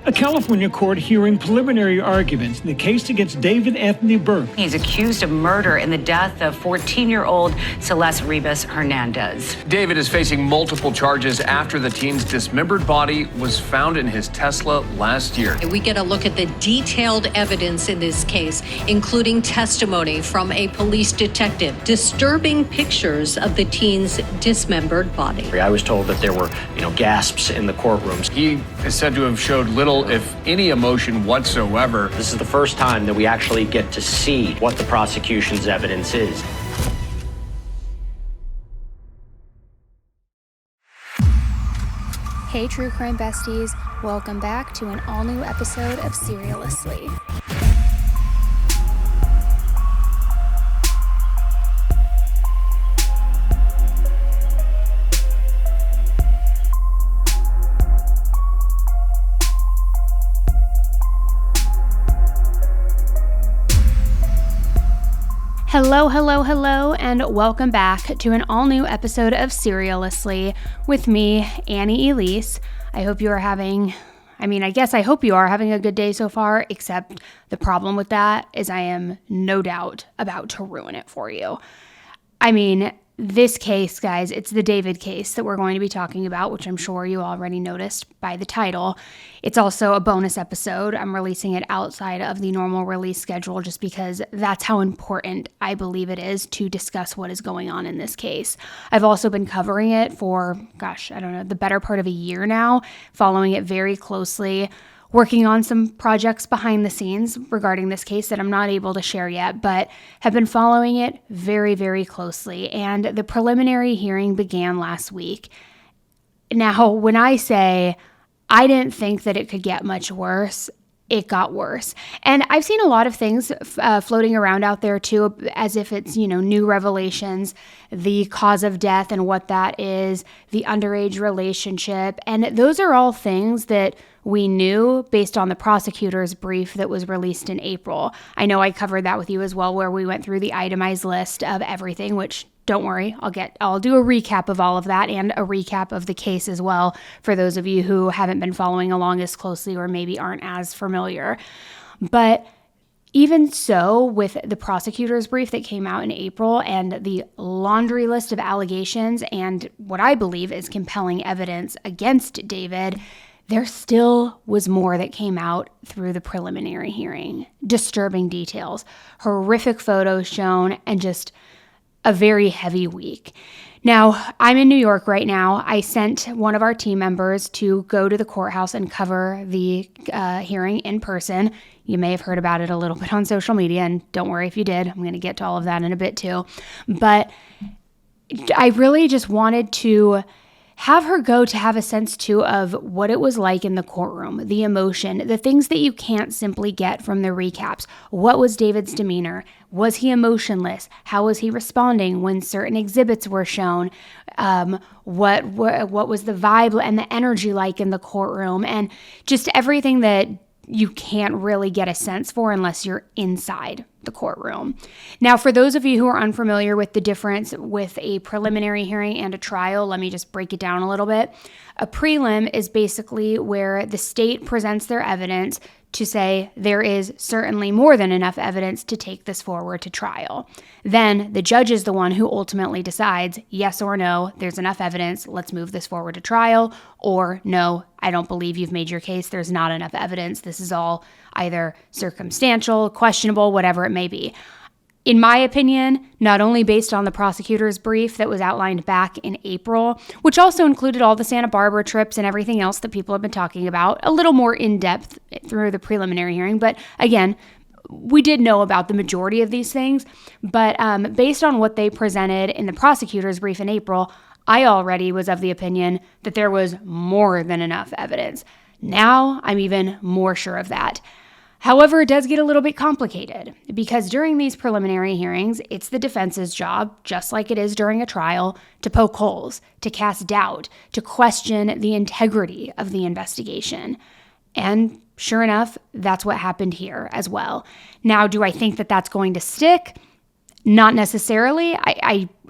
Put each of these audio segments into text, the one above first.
A California court hearing preliminary arguments in the case against David Anthony Burke. He's accused of murder in the death of 14-year-old Celeste Rivas Hernandez. David is facing multiple charges after the teen's dismembered body was found in his Tesla last year. We get a look at the detailed evidence in this case, including testimony from a police detective, disturbing pictures of the teen's dismembered body. I was told that there were, gasps in the courtrooms. He is said to have showed little, if any, emotion whatsoever. This is the first time that we actually get to see what the prosecution's evidence is. Hey True Crime Besties, welcome back to an all-new episode of Serialously. Hello, and welcome back to an all-new episode of Serialously with me, Annie Elise. I hope you are having, I hope you are having a good day so far, except the problem with that is I am no doubt about to ruin it for you. This case, guys, it's the David case that we're going to be talking about, which I'm sure you already noticed by the title. It's also a bonus episode. I'm releasing it outside of the normal release schedule just because that's how important I believe it is to discuss what is going on in this case. I've also been covering it for, the better part of a year now, following it very closely, working on some projects behind the scenes regarding this case that I'm not able to share yet, but have been following it very, very closely. And the preliminary hearing began last week. Now, when I say I didn't think that it could get much worse, it got worse. And I've seen a lot of things floating around out there too, as if it's, new revelations, the cause of death and what that is, the underage relationship. And those are all things that we knew based on the prosecutor's brief that was released in April. I know I covered that with you as well, where we went through the itemized list of everything, which don't worry, I'll do a recap of all of that and a recap of the case as well for those of you who haven't been following along as closely or maybe aren't as familiar. But even so, with the prosecutor's brief that came out in April and the laundry list of allegations and what I believe is compelling evidence against David, there still was more that came out through the preliminary hearing. Disturbing details, horrific photos shown, and just a very heavy week. Now, I'm in New York right now. I sent one of our team members to go to the courthouse and cover the hearing in person. You may have heard about it a little bit on social media, and don't worry if you did. I'm going to get to all of that in a bit too. But I really just wanted to have her go to have a sense too of what it was like in the courtroom, the emotion, the things that you can't simply get from the recaps. What was David's demeanor? Was he emotionless? How was he responding when certain exhibits were shown? What was the vibe and the energy like in the courtroom? And just everything that you can't really get a sense for unless you're inside the courtroom. Now, for those of you who are unfamiliar with the difference with a preliminary hearing and a trial, let me just break it down a little bit. A prelim is basically where the state presents their evidence to say there is certainly more than enough evidence to take this forward to trial. Then the judge is the one who ultimately decides yes or no, there's enough evidence, let's move this forward to trial, or no, I don't believe you've made your case, there's not enough evidence, this is all either circumstantial, questionable, whatever it may be. In my opinion, not only based on the prosecutor's brief that was outlined back in April, which also included all the Santa Barbara trips and everything else that people have been talking about, a little more in-depth through the preliminary hearing, but again, we did know about the majority of these things, but based on what they presented in the prosecutor's brief in April, I already was of the opinion that there was more than enough evidence. Now, I'm even more sure of that. However, it does get a little bit complicated because during these preliminary hearings, it's the defense's job, just like it is during a trial, to poke holes, to cast doubt, to question the integrity of the investigation. And sure enough, that's what happened here as well. Now, do I think that that's going to stick? Not necessarily.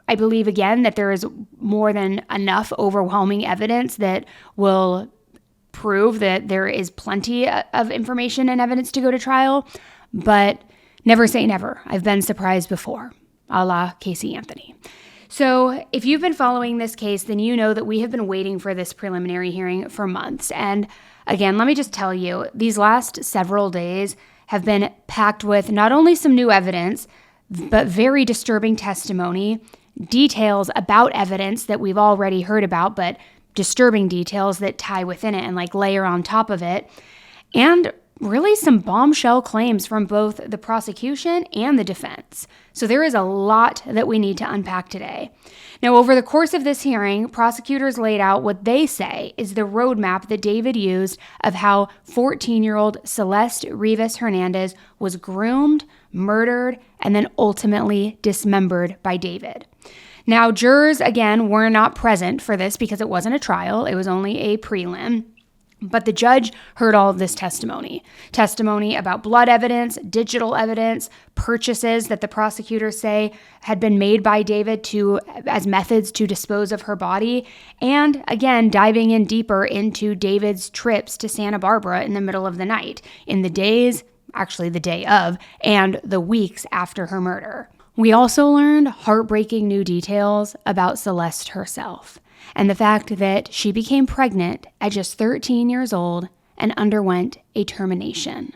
I believe, again, that there is more than enough overwhelming evidence that will prove that there is plenty of information and evidence to go to trial, but never say never. I've been surprised before, a la Casey Anthony. So if you've been following this case, then you know that we have been waiting for this preliminary hearing for months. And again, let me just tell you, these last several days have been packed with not only some new evidence, but very disturbing testimony, details about evidence that we've already heard about, but disturbing details that tie within it and like layer on top of it, and really some bombshell claims from both the prosecution and the defense. So there is a lot that we need to unpack today. Now, over the course of this hearing, prosecutors laid out what they say is the roadmap that David used of how 14-year-old Celeste Rivas Hernandez was groomed, murdered, and then ultimately dismembered by David. Now, jurors, again, were not present for this because it wasn't a trial. It was only a prelim. But the judge heard all of this testimony about blood evidence, digital evidence, purchases that the prosecutors say had been made by David as methods to dispose of her body, and again, diving in deeper into David's trips to Santa Barbara in the middle of the night, in the days, actually the day of, and the weeks after her murder. We also learned heartbreaking new details about Celeste herself, and the fact that she became pregnant at just 13 years old and underwent a termination.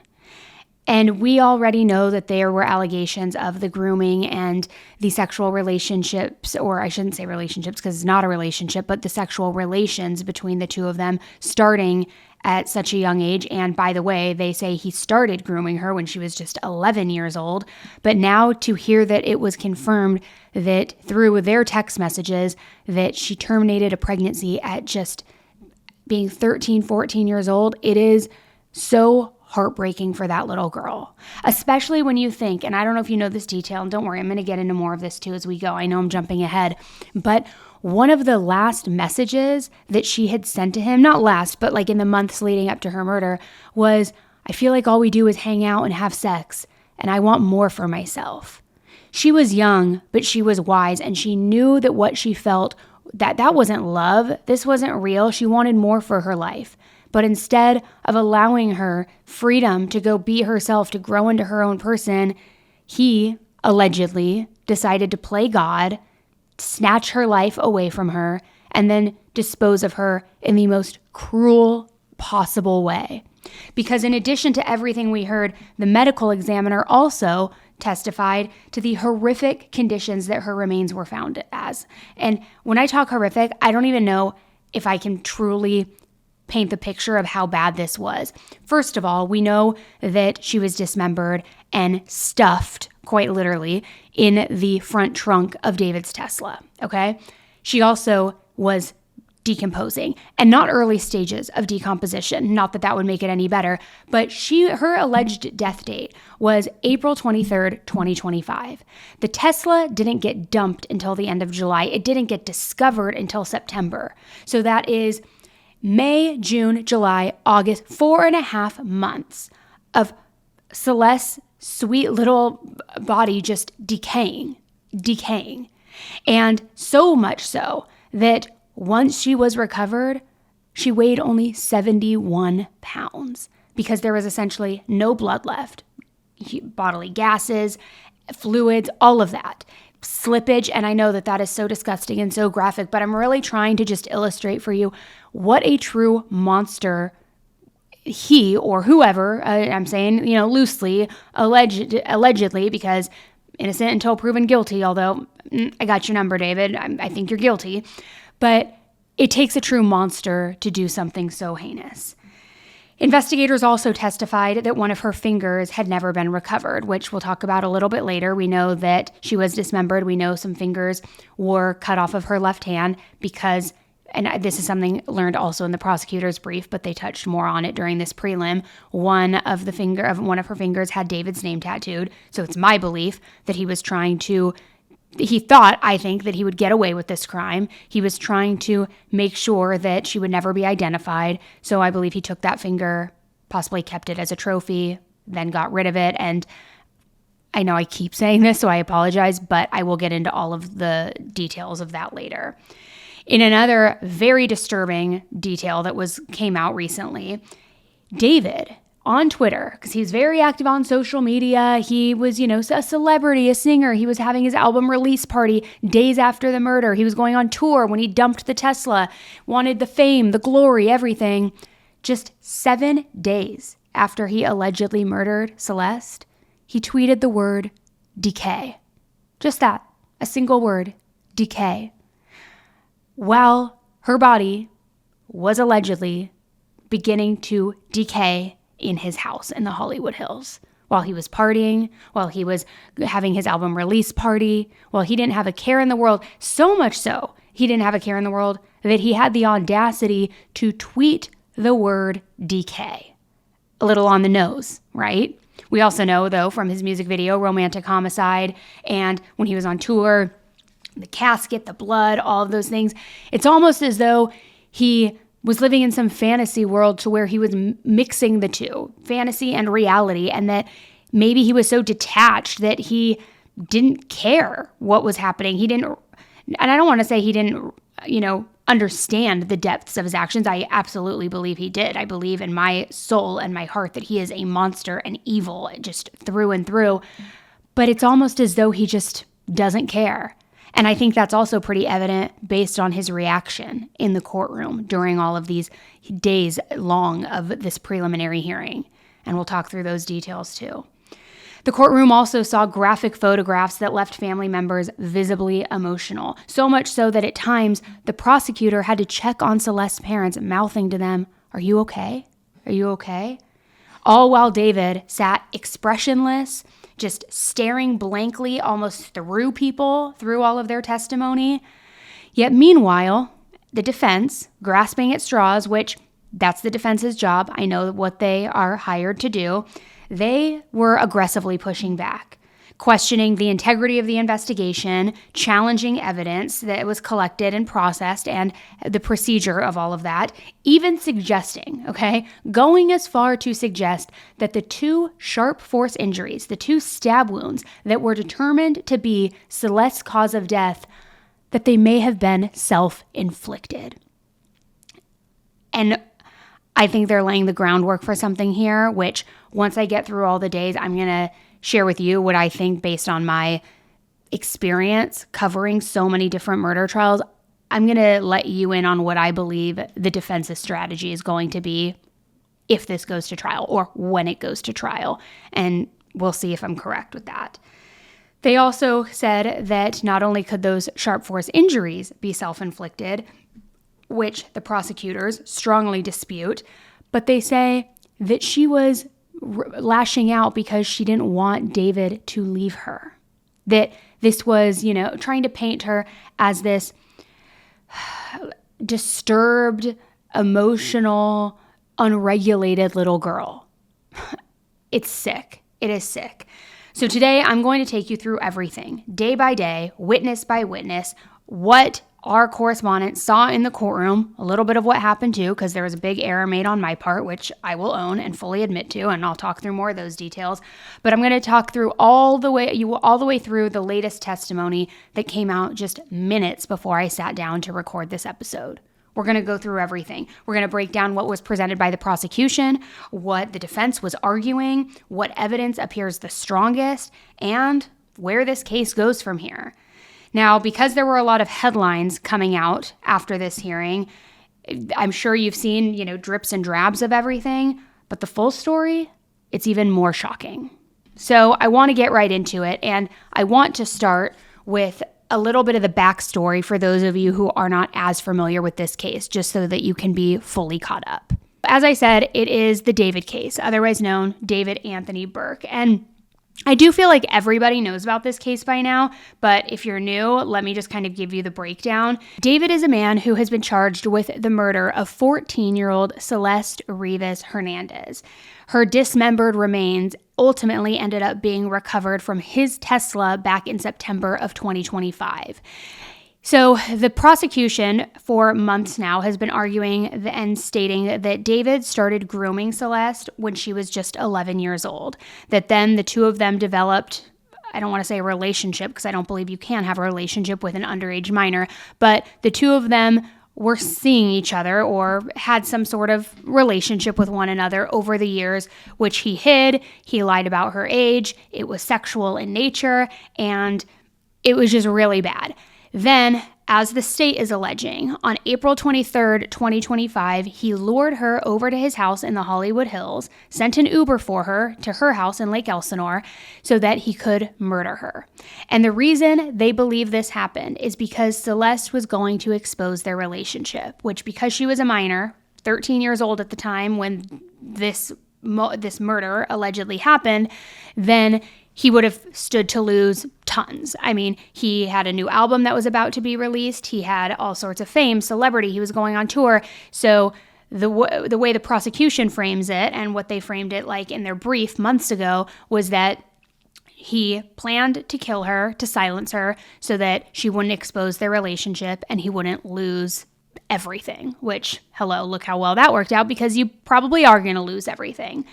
And we already know that there were allegations of the grooming and the sexual relationships, or I shouldn't say relationships because it's not a relationship, but the sexual relations between the two of them starting at such a young age. And by the way, they say he started grooming her when she was just 11 years old. But now to hear that it was confirmed that through their text messages that she terminated a pregnancy at just being 13, 14 years old, it is so heartbreaking for that little girl, especially when you think, and I don't know if you know this detail, and don't worry, I'm going to get into more of this too as we go. I know I'm jumping ahead, but one of the last messages that she had sent to him, not last, but like in the months leading up to her murder, was, I feel like all we do is hang out and have sex, and I want more for myself. She was young, but she was wise, and she knew that what she felt, that wasn't love, this wasn't real, she wanted more for her life. But instead of allowing her freedom to go be herself, to grow into her own person, he allegedly decided to play God, snatch her life away from her, and then dispose of her in the most cruel possible way. Because in addition to everything we heard, the medical examiner also testified to the horrific conditions that her remains were found as. And when I talk horrific, I don't even know if I can truly paint the picture of how bad this was. First of all, we know that she was dismembered and stuffed, quite literally, in the front trunk of David's Tesla, okay? She also was decomposing, and not early stages of decomposition, not that that would make it any better, but her alleged death date was April 23rd, 2025. The Tesla didn't get dumped until the end of July. It didn't get discovered until September. So that is May, June, July, August, 4.5 months of Celeste's sweet little body just decaying. And so much so that once she was recovered, she weighed only 71 pounds because there was essentially no blood left. Bodily gases, fluids, all of that. Slippage, and I know that that is so disgusting and so graphic, but I'm really trying to just illustrate for you what a true monster he or whoever, I'm saying, loosely, allegedly, because innocent until proven guilty, although I got your number, David, I think you're guilty, but it takes a true monster to do something so heinous. Investigators also testified that one of her fingers had never been recovered, which we'll talk about a little bit later. We know that she was dismembered. We know some fingers were cut off of her left hand because, and this is something learned also in the prosecutor's brief, but they touched more on it during this prelim. One of her fingers had David's name tattooed. So it's my belief that he thought, I think, that he would get away with this crime. He was trying to make sure that she would never be identified. So I believe he took that finger, possibly kept it as a trophy, then got rid of it. And I know I keep saying this, so I apologize, but I will get into all of the details of that later. In another very disturbing detail that came out recently, David on Twitter, because he's very active on social media, he was, a celebrity, a singer. He was having his album release party days after the murder. He was going on tour when he dumped the Tesla, wanted the fame, the glory, everything. Just 7 days after he allegedly murdered Celeste, he tweeted the word decay. Just that, a single word, decay. While her body was allegedly beginning to decay in his house in the Hollywood Hills, while he was partying, while he was having his album release party, while he didn't have a care in the world, so much so he didn't have a care in the world that he had the audacity to tweet the word decay. A little on the nose, right? We also know, though, from his music video, Romantic Homicide, and when he was on tour, the casket, the blood, all of those things, it's almost as though he was living in some fantasy world to where he was mixing the two, fantasy and reality, and that maybe he was so detached that he didn't care what was happening. He didn't, and I don't want to say he didn't, understand the depths of his actions. I absolutely believe he did. I believe in my soul and my heart that he is a monster and evil just through and through. But it's almost as though he just doesn't care. And I think that's also pretty evident based on his reaction in the courtroom during all of these days long of this preliminary hearing. And we'll talk through those details too. The courtroom also saw graphic photographs that left family members visibly emotional, so much so that at times the prosecutor had to check on Celeste's parents, mouthing to them, "Are you okay? Are you okay?" All while David sat expressionless, just staring blankly almost through people, through all of their testimony. Yet meanwhile, the defense, grasping at straws, which that's the defense's job, I know what they are hired to do, they were aggressively pushing back, questioning the integrity of the investigation, challenging evidence that was collected and processed and the procedure of all of that, even suggesting, going as far to suggest that the 2 sharp force injuries, the 2 stab wounds that were determined to be Celeste's cause of death, that they may have been self-inflicted. And I think they're laying the groundwork for something here, which once I get through all the days, I'm going to share with you what I think based on my experience covering so many different murder trials. I'm going to let you in on what I believe the defense's strategy is going to be if this goes to trial or when it goes to trial. And we'll see if I'm correct with that. They also said that not only could those sharp force injuries be self-inflicted, which the prosecutors strongly dispute, but they say that she was lashing out because she didn't want David to leave her. That this was, trying to paint her as this disturbed, emotional, unregulated little girl. It's sick. It is sick. So today I'm going to take you through everything, day by day, witness by witness, what our correspondent saw in the courtroom, a little bit of what happened too, because there was a big error made on my part, which I will own and fully admit to, and I'll talk through more of those details. But I'm going to talk through all the way through the latest testimony that came out just minutes before I sat down to record this episode. We're going to go through everything. We're going to break down what was presented by the prosecution, what the defense was arguing, what evidence appears the strongest, and where this case goes from here. Now, because there were a lot of headlines coming out after this hearing, I'm sure you've seen, drips and drabs of everything, but the full story, it's even more shocking. So I want to get right into it, and I want to start with a little bit of the backstory for those of you who are not as familiar with this case, just so that you can be fully caught up. As I said, it is the David case, otherwise known David Anthony Burke, and I do feel like everybody knows about this case by now, but if you're new, let me just kind of give you the breakdown. David is a man who has been charged with the murder of 14-year-old Celeste Rivas Hernandez. Her dismembered remains ultimately ended up being recovered from his Tesla back in September of 2025. So the prosecution for months now has been arguing and stating that David started grooming Celeste when she was just 11 years old, that then the two of them developed I don't want to say a relationship because I don't believe you can have a relationship with an underage minor, but the two of them were seeing each other or had some sort of relationship with one another over the years, which he hid. He lied about her age. It was sexual in nature, and it was just really bad. Then, as the state is alleging, on April 23rd, 2025, he lured her over to his house in the Hollywood Hills, sent an Uber for her to her house in Lake Elsinore so that he could murder her. And the reason they believe this happened is because Celeste was going to expose their relationship, which, because she was a minor, 13 years old at the time when this murder allegedly happened, then he would have stood to lose tons. I mean, he had a new album that was about to be released. He had all sorts of fame, celebrity. He was going on tour. So the way the prosecution frames it, and what they framed it like in their brief months ago, was that he planned to kill her, to silence her, so that she wouldn't expose their relationship and he wouldn't lose everything, which, hello, look how well that worked out, because you probably are going to lose everything.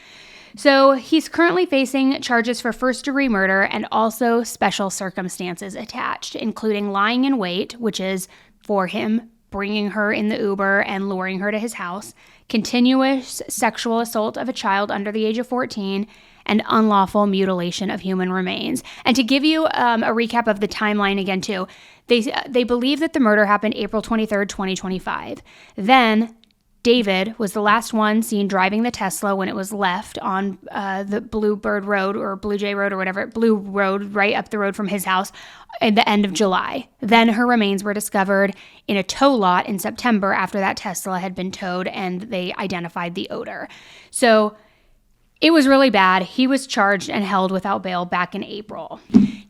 So he's currently facing charges for first-degree murder and also special circumstances attached, including lying in wait, which is for him bringing her in the Uber and luring her to his house, continuous sexual assault of a child under the age of 14, and unlawful mutilation of human remains. And to give you a recap of the timeline again, too, they believe that the murder happened April 23rd, 2025. Then David was the last one seen driving the Tesla when it was left on the Bluebird Road or Blue Jay Road or whatever, Blue Road, right up the road from his house at the end of July. Then her remains were discovered in a tow lot in September after that Tesla had been towed, and they identified the odor. So it was really bad. He was charged and held without bail back in April.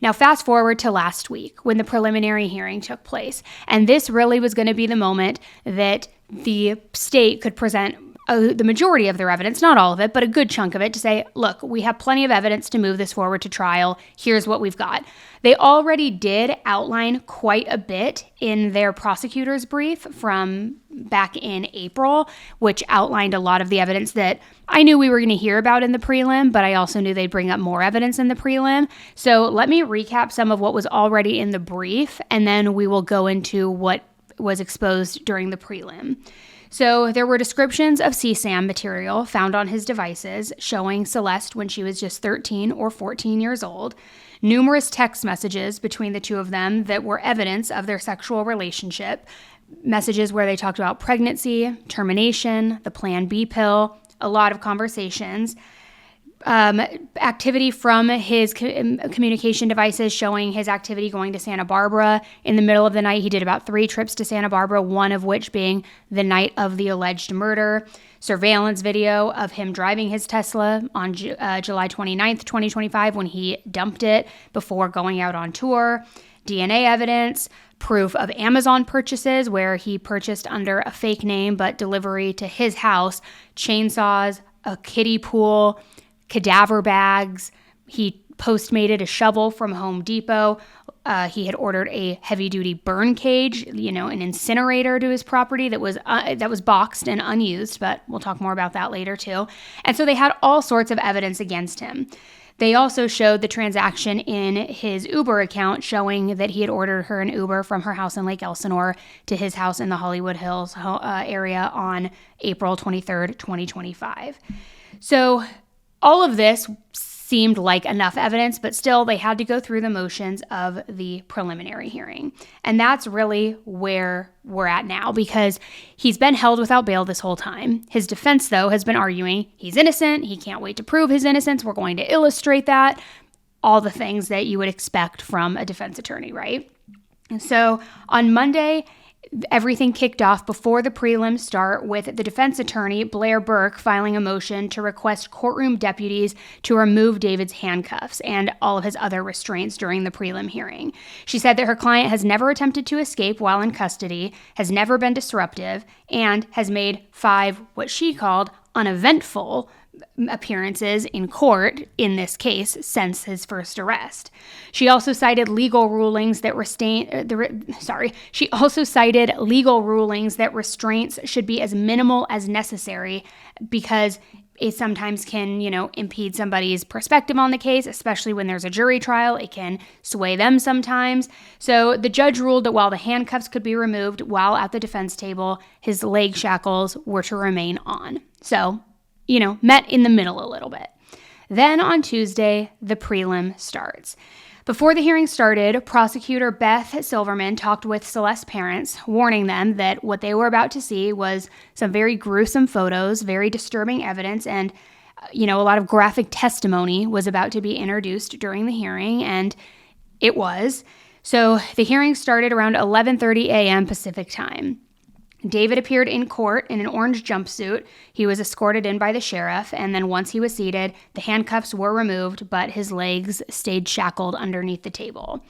Now, fast forward to last week when the preliminary hearing took place. And this really was going to be the moment that the state could present the majority of their evidence, not all of it, but a good chunk of it, to say, look, we have plenty of evidence to move this forward to trial. Here's what we've got. They already did outline quite a bit in their prosecutor's brief from back in April, which outlined a lot of the evidence that I knew we were going to hear about in the prelim, but I also knew they'd bring up more evidence in the prelim. So let me recap some of what was already in the brief, and then we will go into what was exposed during the prelim. So there were descriptions of CSAM material found on his devices showing Celeste when she was just 13 or 14 years old, numerous text messages between the two of them that were evidence of their sexual relationship, messages where they talked about pregnancy, termination, the Plan B pill, a lot of conversations, activity from his communication devices showing his activity going to Santa Barbara. In the middle of the night, he did about 3 trips to Santa Barbara, one of which being the night of the alleged murder. Surveillance video of him driving his Tesla on July 29th, 2025, when he dumped it before going out on tour. DNA evidence, proof of Amazon purchases where he purchased under a fake name but delivery to his house, chainsaws, a kiddie pool, cadaver bags. He postmated a shovel from Home Depot. He had ordered a heavy-duty burn cage, an incinerator to his property that was boxed and unused, but we'll talk more about that later too. And so they had all sorts of evidence against him. They also showed the transaction in his Uber account showing that he had ordered her an Uber from her house in Lake Elsinore to his house in the Hollywood Hills area on April 23rd, 2025. So all of this seemed like enough evidence, but still they had to go through the motions of the preliminary hearing. And that's really where we're at now, because he's been held without bail this whole time. His defense, though, has been arguing he's innocent. He can't wait to prove his innocence. We're going to illustrate that. All the things that you would expect from a defense attorney, right? And so on Monday, everything kicked off before the prelims start with the defense attorney, Blair Burke, filing a motion to request courtroom deputies to remove David's handcuffs and all of his other restraints during the prelim hearing. She said that her client has never attempted to escape while in custody, has never been disruptive, and has made 5 what she called uneventful appearances in court in this case since his first arrest. She also cited legal rulings that restraints should be as minimal as necessary, because it sometimes can, impede somebody's perspective on the case, especially when there's a jury trial. It can sway them sometimes. So the judge ruled that while the handcuffs could be removed while at the defense table, his leg shackles were to remain on. So, met in the middle a little bit. Then on Tuesday, the prelim starts. Before the hearing started, prosecutor Beth Silverman talked with Celeste's parents, warning them that what they were about to see was some very gruesome photos, very disturbing evidence, and, a lot of graphic testimony was about to be introduced during the hearing, and it was. So the hearing started around 11:30 a.m. Pacific time. David appeared in court in an orange jumpsuit. He was escorted in by the sheriff, and then once he was seated, the handcuffs were removed, but his legs stayed shackled underneath the table.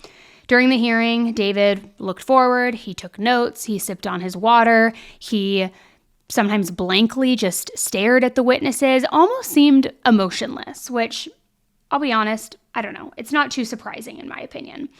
During the hearing, David looked forward, he took notes, he sipped on his water, he sometimes blankly just stared at the witnesses, almost seemed emotionless, which, I'll be honest, I don't know. It's not too surprising in my opinion.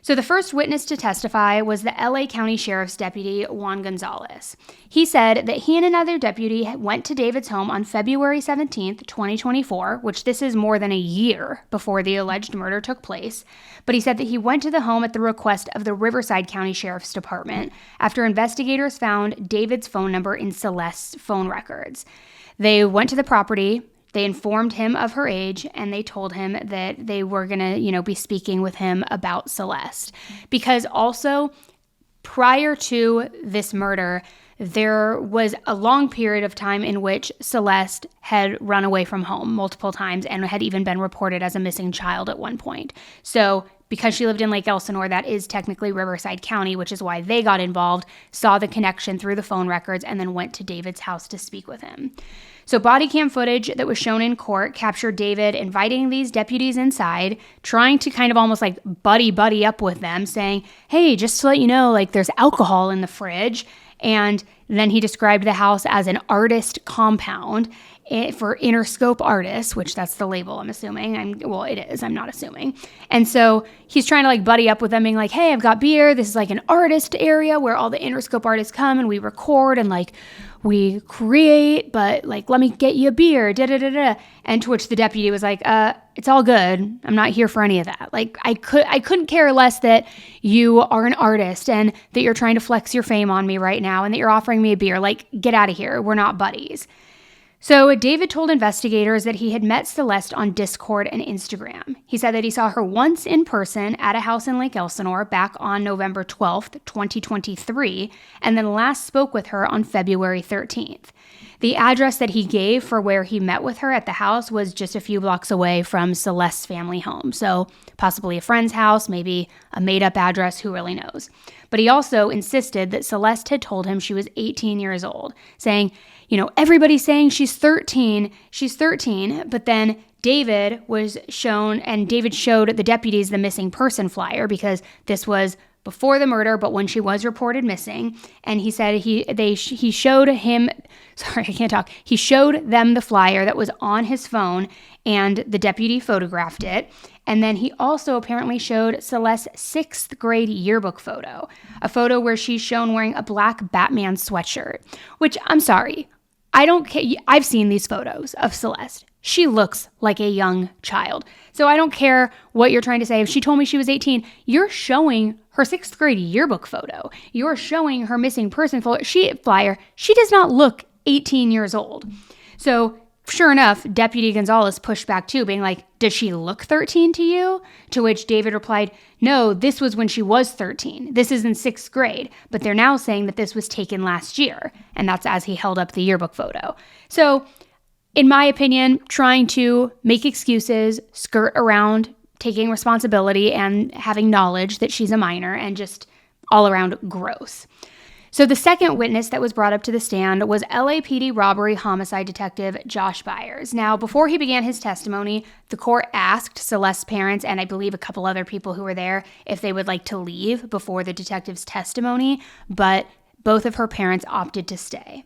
So the first witness to testify was the LA County Sheriff's Deputy, Juan Gonzalez. He said that he and another deputy went to David's home on February 17th, 2024, which this is more than a year before the alleged murder took place. But he said that he went to the home at the request of the Riverside County Sheriff's Department after investigators found David's phone number in Celeste's phone records. They went to the property. They informed him of her age, and they told him that they were going to, be speaking with him about Celeste. Because also, prior to this murder, there was a long period of time in which Celeste had run away from home multiple times and had even been reported as a missing child at one point. So because she lived in Lake Elsinore, that is technically Riverside County, which is why they got involved, saw the connection through the phone records, and then went to David's house to speak with him. So body cam footage that was shown in court captured David inviting these deputies inside, trying to kind of almost like buddy up with them, saying, hey, just to let you know, there's alcohol in the fridge. And then he described the house as an artist compound for Interscope artists, which that's the label, I'm assuming. It is. I'm not assuming. And so he's trying to buddy up with them, being like, hey, I've got beer. This is an artist area where all the Interscope artists come and we record and we create, but let me get you a beer, da-da-da-da. And to which the deputy was like, it's all good. I'm not here for any of that. I couldn't care less that you are an artist and that you're trying to flex your fame on me right now and that you're offering me a beer. Get out of here. We're not buddies. So David told investigators that he had met Celeste on Discord and Instagram. He said that he saw her once in person at a house in Lake Elsinore back on November 12th, 2023, and then last spoke with her on February 13th. The address that he gave for where he met with her at the house was just a few blocks away from Celeste's family home. So possibly a friend's house, maybe a made-up address, who really knows. But he also insisted that Celeste had told him she was 18 years old, saying, everybody's saying she's 13, but then David was shown, and David showed the deputies the missing person flyer because this was before the murder, but when she was reported missing. And he said he showed him, sorry, I can't talk. He showed them the flyer that was on his phone, and the deputy photographed it. And then he also apparently showed Celeste's 6th grade yearbook photo, a photo where she's shown wearing a black Batman sweatshirt, which, I'm sorry, I don't care. I've seen these photos of Celeste. She looks like a young child. So I don't care what you're trying to say. If she told me she was 18, you're showing her 6th grade yearbook photo. You're showing her missing person flyer. She does not look 18 years old. So sure enough, Deputy Gonzalez pushed back too, being like, does she look 13 to you? To which David replied, no, this was when she was 13. This is in 6th grade, but they're now saying that this was taken last year. And that's as he held up the yearbook photo. So in my opinion, trying to make excuses, skirt around taking responsibility and having knowledge that she's a minor, and just all around gross. So the second witness that was brought up to the stand was LAPD robbery homicide detective Josh Byers. Now, before he began his testimony, the court asked Celeste's parents, and I believe a couple other people who were there, if they would like to leave before the detective's testimony, but both of her parents opted to stay.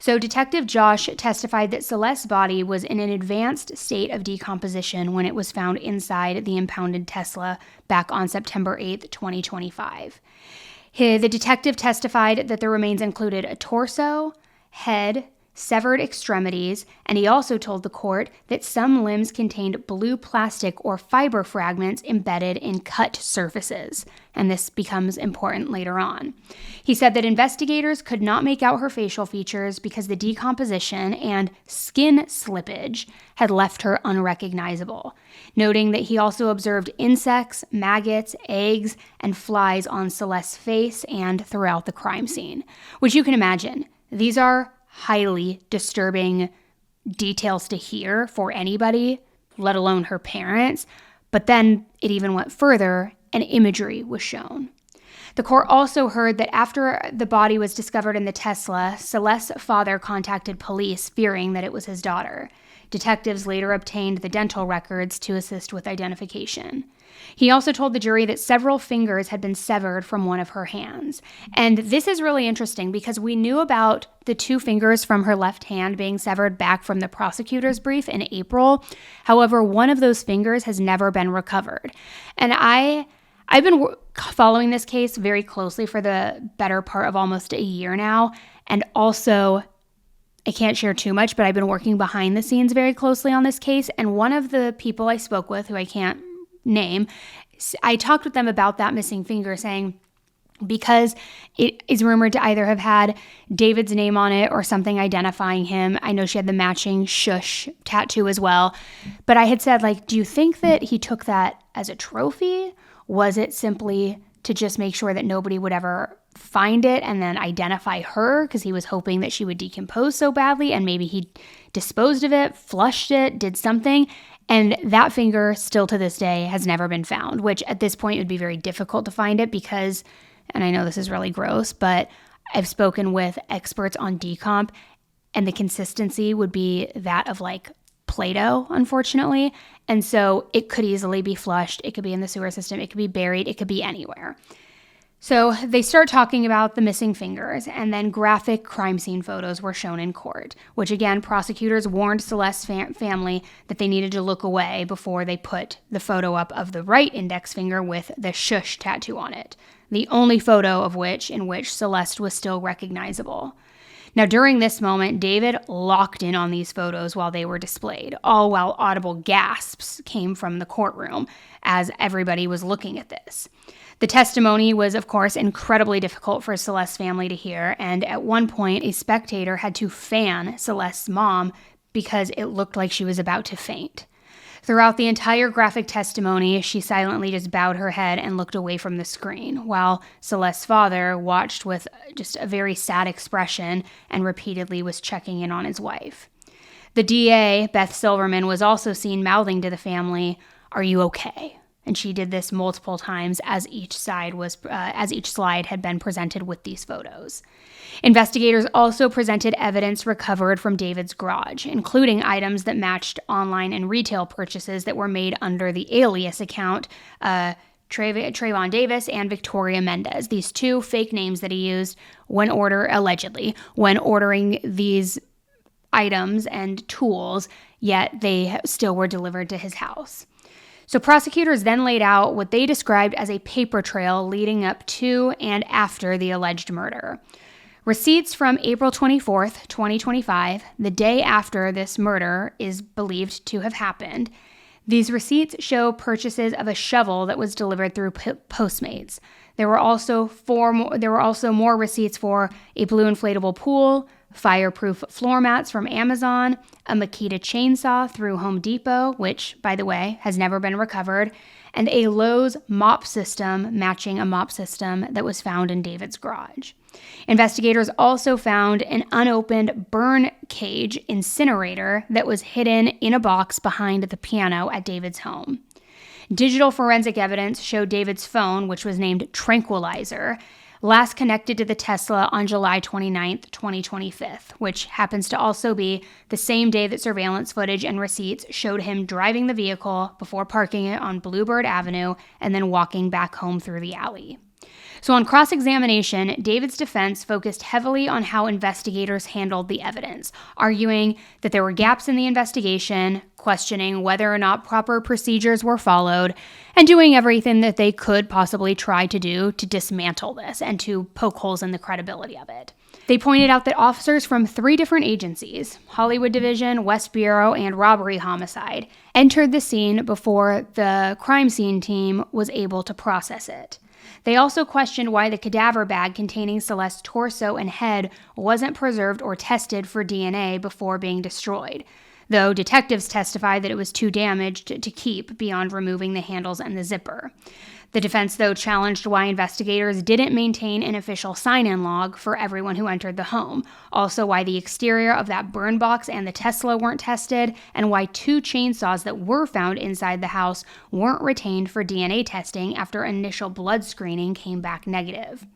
So Detective Josh testified that Celeste's body was in an advanced state of decomposition when it was found inside the impounded Tesla back on September 8th, 2025. The detective testified that the remains included a torso, head, severed extremities, and he also told the court that some limbs contained blue plastic or fiber fragments embedded in cut surfaces, and this becomes important later on. He said that investigators could not make out her facial features because the decomposition and skin slippage had left her unrecognizable, noting that he also observed insects, maggots, eggs, and flies on Celeste's face and throughout the crime scene, which you can imagine. These are highly disturbing details to hear for anybody, let alone her parents. But then it even went further, and imagery was shown. The court also heard that after the body was discovered in the Tesla, Celeste's father contacted police, fearing that it was his daughter. Detectives later obtained the dental records to assist with identification. He also told the jury that several fingers had been severed from one of her hands. And this is really interesting because we knew about the 2 fingers from her left hand being severed back from the prosecutor's brief in April. However, one of those fingers has never been recovered. And I've been following this case very closely for the better part of almost a year now. And also, I can't share too much, but I've been working behind the scenes very closely on this case. And one of the people I spoke with, who I can't name, I talked with them about that missing finger, saying because it is rumored to either have had David's name on it or something identifying him. I know she had the matching shush tattoo as well. But I had said, like, do you think that he took that as a trophy? Was it simply to just make sure that nobody would ever find it and then identify her because he was hoping that she would decompose so badly, and maybe he disposed of it, flushed it, did something? And that finger still to this day has never been found, which at this point would be very difficult to find it because, and I know this is really gross, but I've spoken with experts on decomp, and the consistency would be that of like Play-Doh, unfortunately. And so it could easily be flushed. It could be in the sewer system. It could be buried. It could be anywhere. So they start talking about the missing fingers, and then graphic crime scene photos were shown in court, which again, prosecutors warned Celeste's family that they needed to look away before they put the photo up of the right index finger with the shush tattoo on it, the only photo of which in which Celeste was still recognizable. Now, during this moment, David locked in on these photos while they were displayed, all while audible gasps came from the courtroom as everybody was looking at this. The testimony was, of course, incredibly difficult for Celeste's family to hear, and at one point, a spectator had to fan Celeste's mom because it looked like she was about to faint. Throughout the entire graphic testimony, she silently just bowed her head and looked away from the screen, while Celeste's father watched with just a very sad expression and repeatedly was checking in on his wife. The DA, Beth Silverman, was also seen mouthing to the family, "Are you okay?" And she did this multiple times as each slide had been presented with these photos. Investigators also presented evidence recovered from David's garage, including items that matched online and retail purchases that were made under the alias account, Trayvon Davis and Victoria Mendez, these 2 fake names that he used when ordering these items and tools, yet they still were delivered to his house. So prosecutors then laid out what they described as a paper trail leading up to and after the alleged murder. Receipts from April 24th, 2025, the day after this murder is believed to have happened. These receipts show purchases of a shovel that was delivered through Postmates. There were also more receipts for a blue inflatable pool, fireproof floor mats from Amazon, a Makita chainsaw through Home Depot, which, by the way, has never been recovered, and a Lowe's mop system matching a mop system that was found in David's garage. Investigators also found an unopened burn cage incinerator that was hidden in a box behind the piano at David's home. Digital forensic evidence showed David's phone, which was named Tranquilizer, last connected to the Tesla on July 29th, 2025, which happens to also be the same day that surveillance footage and receipts showed him driving the vehicle before parking it on Bluebird Avenue and then walking back home through the alley. So on cross-examination, David's defense focused heavily on how investigators handled the evidence, arguing that there were gaps in the investigation, questioning whether or not proper procedures were followed, and doing everything that they could possibly try to do to dismantle this and to poke holes in the credibility of it. They pointed out that officers from 3 different agencies, Hollywood Division, West Bureau, and Robbery Homicide, entered the scene before the crime scene team was able to process it. They also questioned why the cadaver bag containing Celeste's torso and head wasn't preserved or tested for DNA before being destroyed, though detectives testified that it was too damaged to keep beyond removing the handles and the zipper. The defense, though, challenged why investigators didn't maintain an official sign-in log for everyone who entered the home, also why the exterior of that burn box and the Tesla weren't tested, and why 2 chainsaws that were found inside the house weren't retained for DNA testing after initial blood screening came back negative.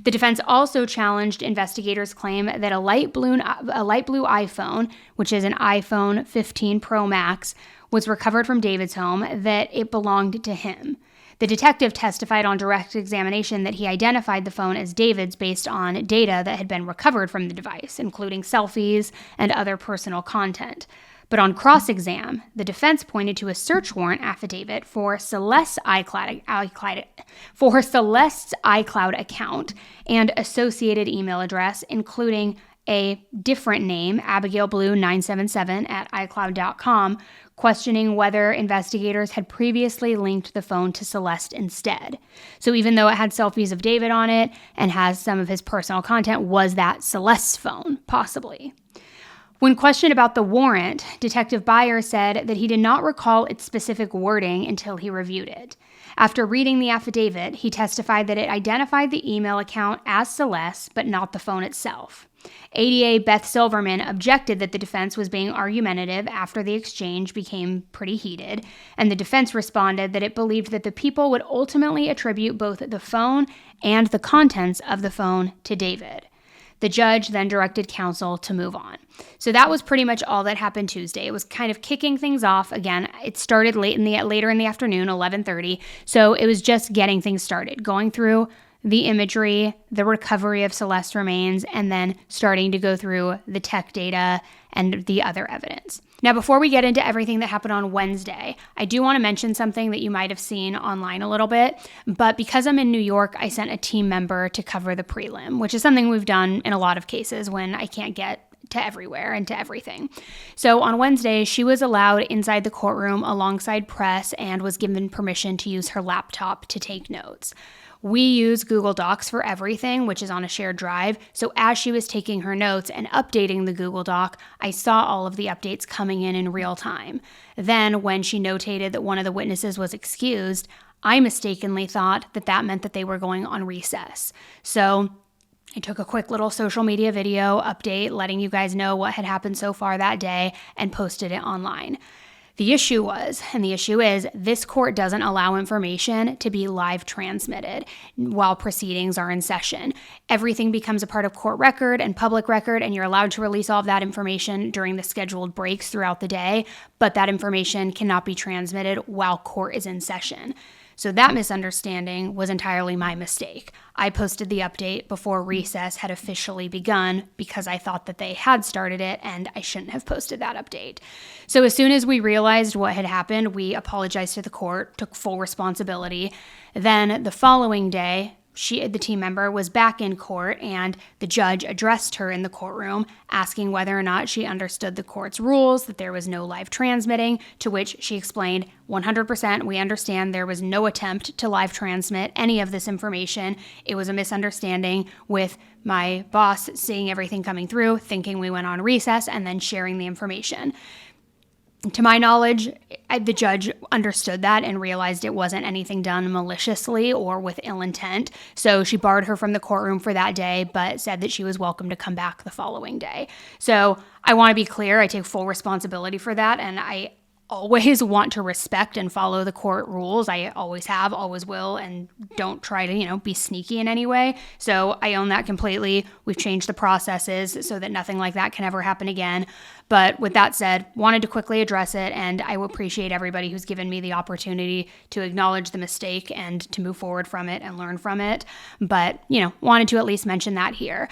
The defense also challenged investigators' claim that a light blue iPhone, which is an iPhone 15 Pro Max, was recovered from David's home, that it belonged to him. The detective testified on direct examination that he identified the phone as David's based on data that had been recovered from the device, including selfies and other personal content. But on cross-exam, the defense pointed to a search warrant affidavit for Celeste's iCloud account and associated email address, including a different name, abigailblue977@icloud.com, questioning whether investigators had previously linked the phone to Celeste instead. So even though it had selfies of David on it and has some of his personal content, was that Celeste's phone? Possibly. When questioned about the warrant, Detective Byers said that he did not recall its specific wording until he reviewed it. After reading the affidavit, he testified that it identified the email account as Celeste, but not the phone itself. ADA Beth Silverman objected that the defense was being argumentative after the exchange became pretty heated, and the defense responded that it believed that the people would ultimately attribute both the phone and the contents of the phone to David. The judge then directed counsel to move on. So that was pretty much all that happened Tuesday. It was kind of kicking things off. Again, it started later in the afternoon, 11:30. So it was just getting things started, going through the imagery, the recovery of Celeste remains, and then starting to go through the tech data and the other evidence. Now, before we get into everything that happened on Wednesday, I do want to mention something that you might have seen online a little bit, but because I'm in New York, I sent a team member to cover the prelim, which is something we've done in a lot of cases when I can't get to everywhere and to everything. So on Wednesday, she was allowed inside the courtroom alongside press and was given permission to use her laptop to take notes. We use Google Docs for everything, which is on a shared drive. So as she was taking her notes and updating the Google Doc, I saw all of the updates coming in real time. Then when she notated that one of the witnesses was excused, I mistakenly thought that that meant that they were going on recess. So I took a quick little social media video update, letting you guys know what had happened so far that day, and posted it online. The issue was, and the issue is, this court doesn't allow information to be live transmitted while proceedings are in session. Everything becomes a part of court record and public record, and you're allowed to release all of that information during the scheduled breaks throughout the day, but that information cannot be transmitted while court is in session. So that misunderstanding was entirely my mistake. I posted the update before recess had officially begun because I thought that they had started it and I shouldn't have posted that update. So as soon as we realized what had happened, we apologized to the court, took full responsibility. Then the following day, the team member was back in court and the judge addressed her in the courtroom, asking whether or not she understood the court's rules, that there was no live transmitting, to which she explained 100% we understand there was no attempt to live transmit any of this information. It was a misunderstanding with my boss seeing everything coming through, thinking we went on recess, and then sharing the information. To my knowledge, the judge understood that and realized it wasn't anything done maliciously or with ill intent. So she barred her from the courtroom for that day, but said that she was welcome to come back the following day. So I want to be clear, I take full responsibility for that, and I always want to respect and follow the court rules. I always have, always will, and don't try to, be sneaky in any way. So I own that completely. We've changed the processes so that nothing like that can ever happen again. But with that said, wanted to quickly address it, and I appreciate everybody who's given me the opportunity to acknowledge the mistake and to move forward from it and learn from it. But, wanted to at least mention that here.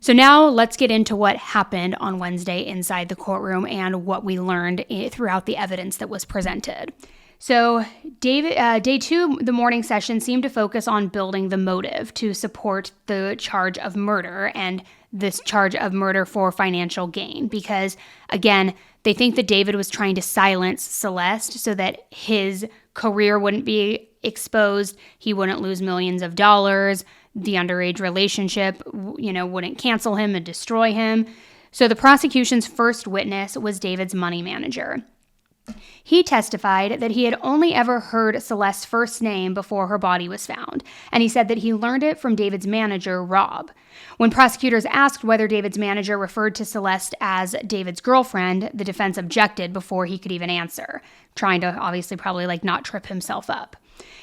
So now let's get into what happened on Wednesday inside the courtroom and what we learned throughout the evidence that was presented. So day two, the morning session seemed to focus on building the motive to support the charge of murder and this charge of murder for financial gain, because again, they think that David was trying to silence Celeste so that his career wouldn't be exposed, he wouldn't lose millions of dollars, the underage relationship, wouldn't cancel him and destroy him. So the prosecution's first witness was David's money manager. He testified that he had only ever heard Celeste's first name before her body was found, and he said that he learned it from David's manager, Rob. When prosecutors asked whether David's manager referred to Celeste as David's girlfriend, the defense objected before he could even answer, trying to obviously probably not trip himself up.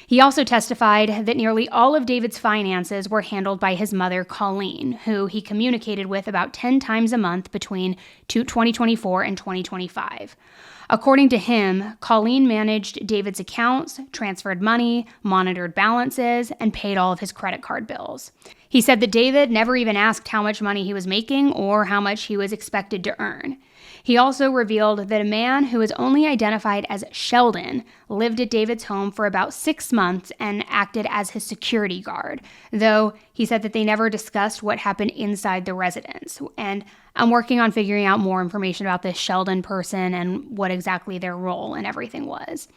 He also testified that nearly all of David's finances were handled by his mother, Colleen, who he communicated with about 10 times a month between 2024 and 2025. According to him, Colleen managed David's accounts, transferred money, monitored balances, and paid all of his credit card bills. He said that David never even asked how much money he was making or how much he was expected to earn. He also revealed that a man who is only identified as Sheldon lived at David's home for about 6 months and acted as his security guard, though he said that they never discussed what happened inside the residence. And I'm working on figuring out more information about this Sheldon person and what exactly their role and everything was.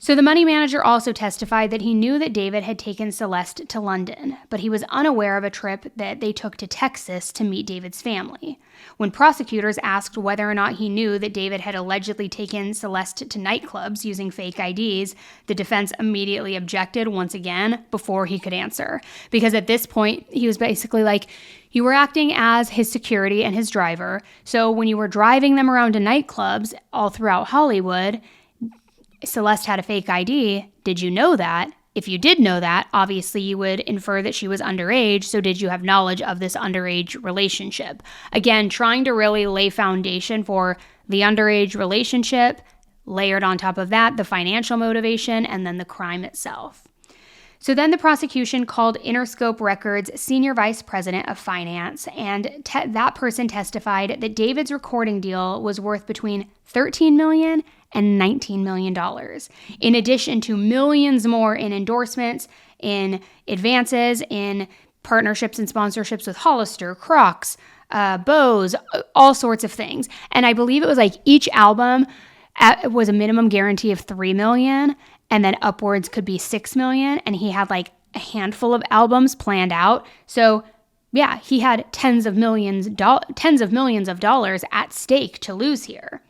So the money manager also testified that he knew that David had taken Celeste to London, but he was unaware of a trip that they took to Texas to meet David's family. When prosecutors asked whether or not he knew that David had allegedly taken Celeste to nightclubs using fake IDs, the defense immediately objected once again before he could answer. Because at this point, he was basically like, you were acting as his security and his driver, so when you were driving them around to nightclubs all throughout Hollywood, Celeste had a fake ID. Did you know that? If you did know that, obviously you would infer that she was underage, so did you have knowledge of this underage relationship? Again, trying to really lay foundation for the underage relationship, layered on top of that, the financial motivation, and then the crime itself. So then the prosecution called Interscope Records' senior vice president of finance, and that person testified that David's recording deal was worth between $13 million and $19 million, in addition to millions more in endorsements, in advances, in partnerships and sponsorships with Hollister, Crocs, Bose, all sorts of things. And I believe it was each album was a minimum guarantee of $3 million, and then upwards could be $6 million, and he had a handful of albums planned out. So yeah, he had tens of millions of dollars at stake to lose here.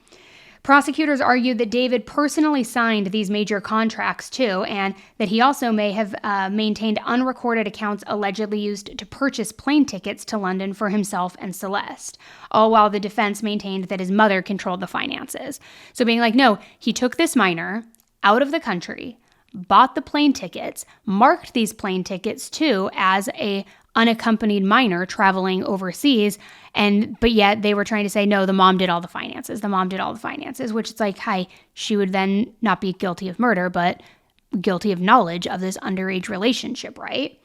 Prosecutors argued that David personally signed these major contracts too, and that he also may have maintained unrecorded accounts allegedly used to purchase plane tickets to London for himself and Celeste, all while the defense maintained that his mother controlled the finances. So being no, he took this minor out of the country, bought the plane tickets, marked these plane tickets too as a unaccompanied minor traveling overseas, but yet they were trying to say, no, the mom did all the finances, which it's hi, she would then not be guilty of murder, but guilty of knowledge of this underage relationship, right?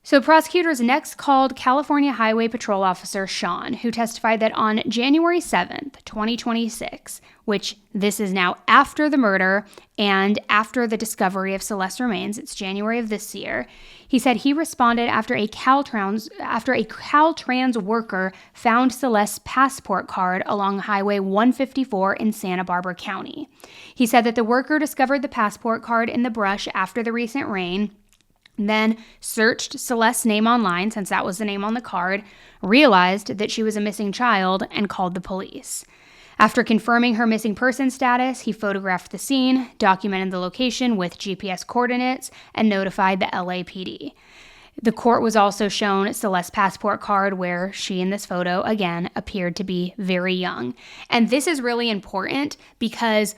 So prosecutors next called California Highway Patrol Officer Sean, who testified that on January 7th, 2026, which this is now after the murder and after the discovery of Celeste's remains, it's January of this year, he said he responded after a Caltrans worker found Celeste's passport card along Highway 154 in Santa Barbara County. He said that the worker discovered the passport card in the brush after the recent rain, then searched Celeste's name online, since that was the name on the card, realized that she was a missing child, and called the police. After confirming her missing person status, he photographed the scene, documented the location with GPS coordinates, and notified the LAPD. The court was also shown Celeste's passport card, where she in this photo, again, appeared to be very young. And this is really important because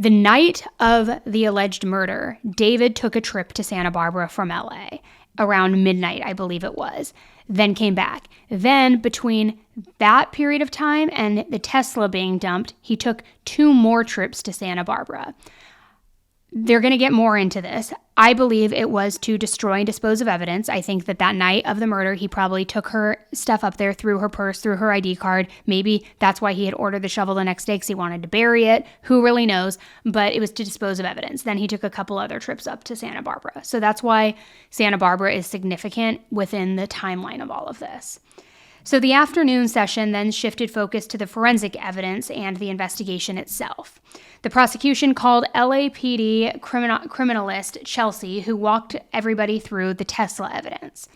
The night of the alleged murder, David took a trip to Santa Barbara from LA around midnight, I believe it was, then came back. Then between that period of time and the Tesla being dumped, he took 2 more trips to Santa Barbara. They're going to get more into this. I believe it was to destroy and dispose of evidence. I think that night of the murder, he probably took her stuff up there, threw her purse, threw her ID card. Maybe that's why he had ordered the shovel the next day, because he wanted to bury it. Who really knows? But it was to dispose of evidence. Then he took a couple other trips up to Santa Barbara. So that's why Santa Barbara is significant within the timeline of all of this. So the afternoon session then shifted focus to the forensic evidence and the investigation itself. The prosecution called LAPD criminalist Chelsea, who walked everybody through the Tesla evidence.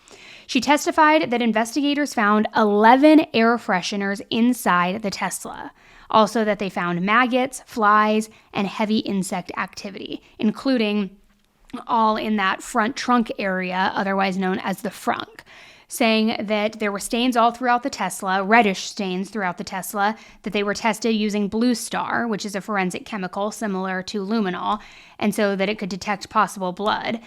She testified that investigators found 11 air fresheners inside the Tesla. Also that they found maggots, flies, and heavy insect activity, including all in that front trunk area, otherwise known as the frunk, saying that there were stains all throughout the Tesla, reddish stains throughout the Tesla, that they were tested using Blue Star, which is a forensic chemical similar to luminol, and so that it could detect possible blood.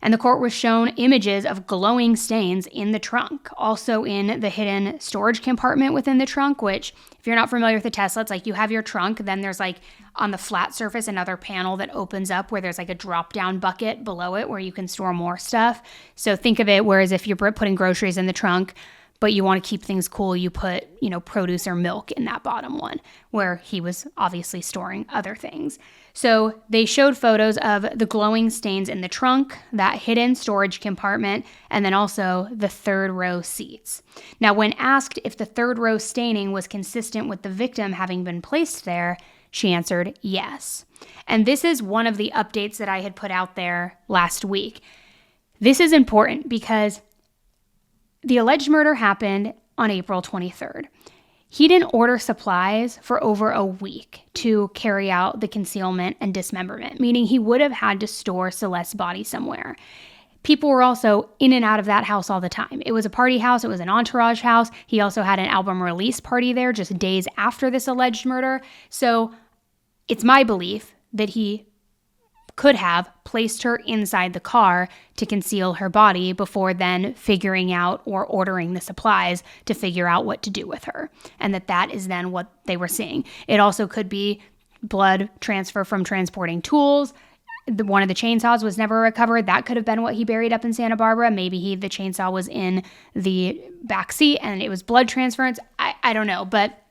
And the court was shown images of glowing stains in the trunk, also in the hidden storage compartment within the trunk, which, if you're not familiar with the Tesla, it's like you have your trunk, then there's like on the flat surface another panel that opens up where there's like a drop-down bucket below it where you can store more stuff. So think of it whereas if you're putting groceries in the trunk, but you want to keep things cool, you put, produce or milk in that bottom one, where he was obviously storing other things. So they showed photos of the glowing stains in the trunk, that hidden storage compartment, and then also the third row seats. Now, when asked if the third row staining was consistent with the victim having been placed there, she answered yes. And this is one of the updates that I had put out there last week. This is important because the alleged murder happened on April 23rd. He didn't order supplies for over a week to carry out the concealment and dismemberment, meaning he would have had to store Celeste's body somewhere. People were also in and out of that house all the time. It was a party house. It was an entourage house. He also had an album release party there just days after this alleged murder. So it's my belief that he could have placed her inside the car to conceal her body before then figuring out or ordering the supplies to figure out what to do with her. And that is then what they were seeing. It also could be blood transfer from transporting tools. One of the chainsaws was never recovered. That could have been what he buried up in Santa Barbara. Maybe the chainsaw was in the back seat and it was blood transference. I don't know, but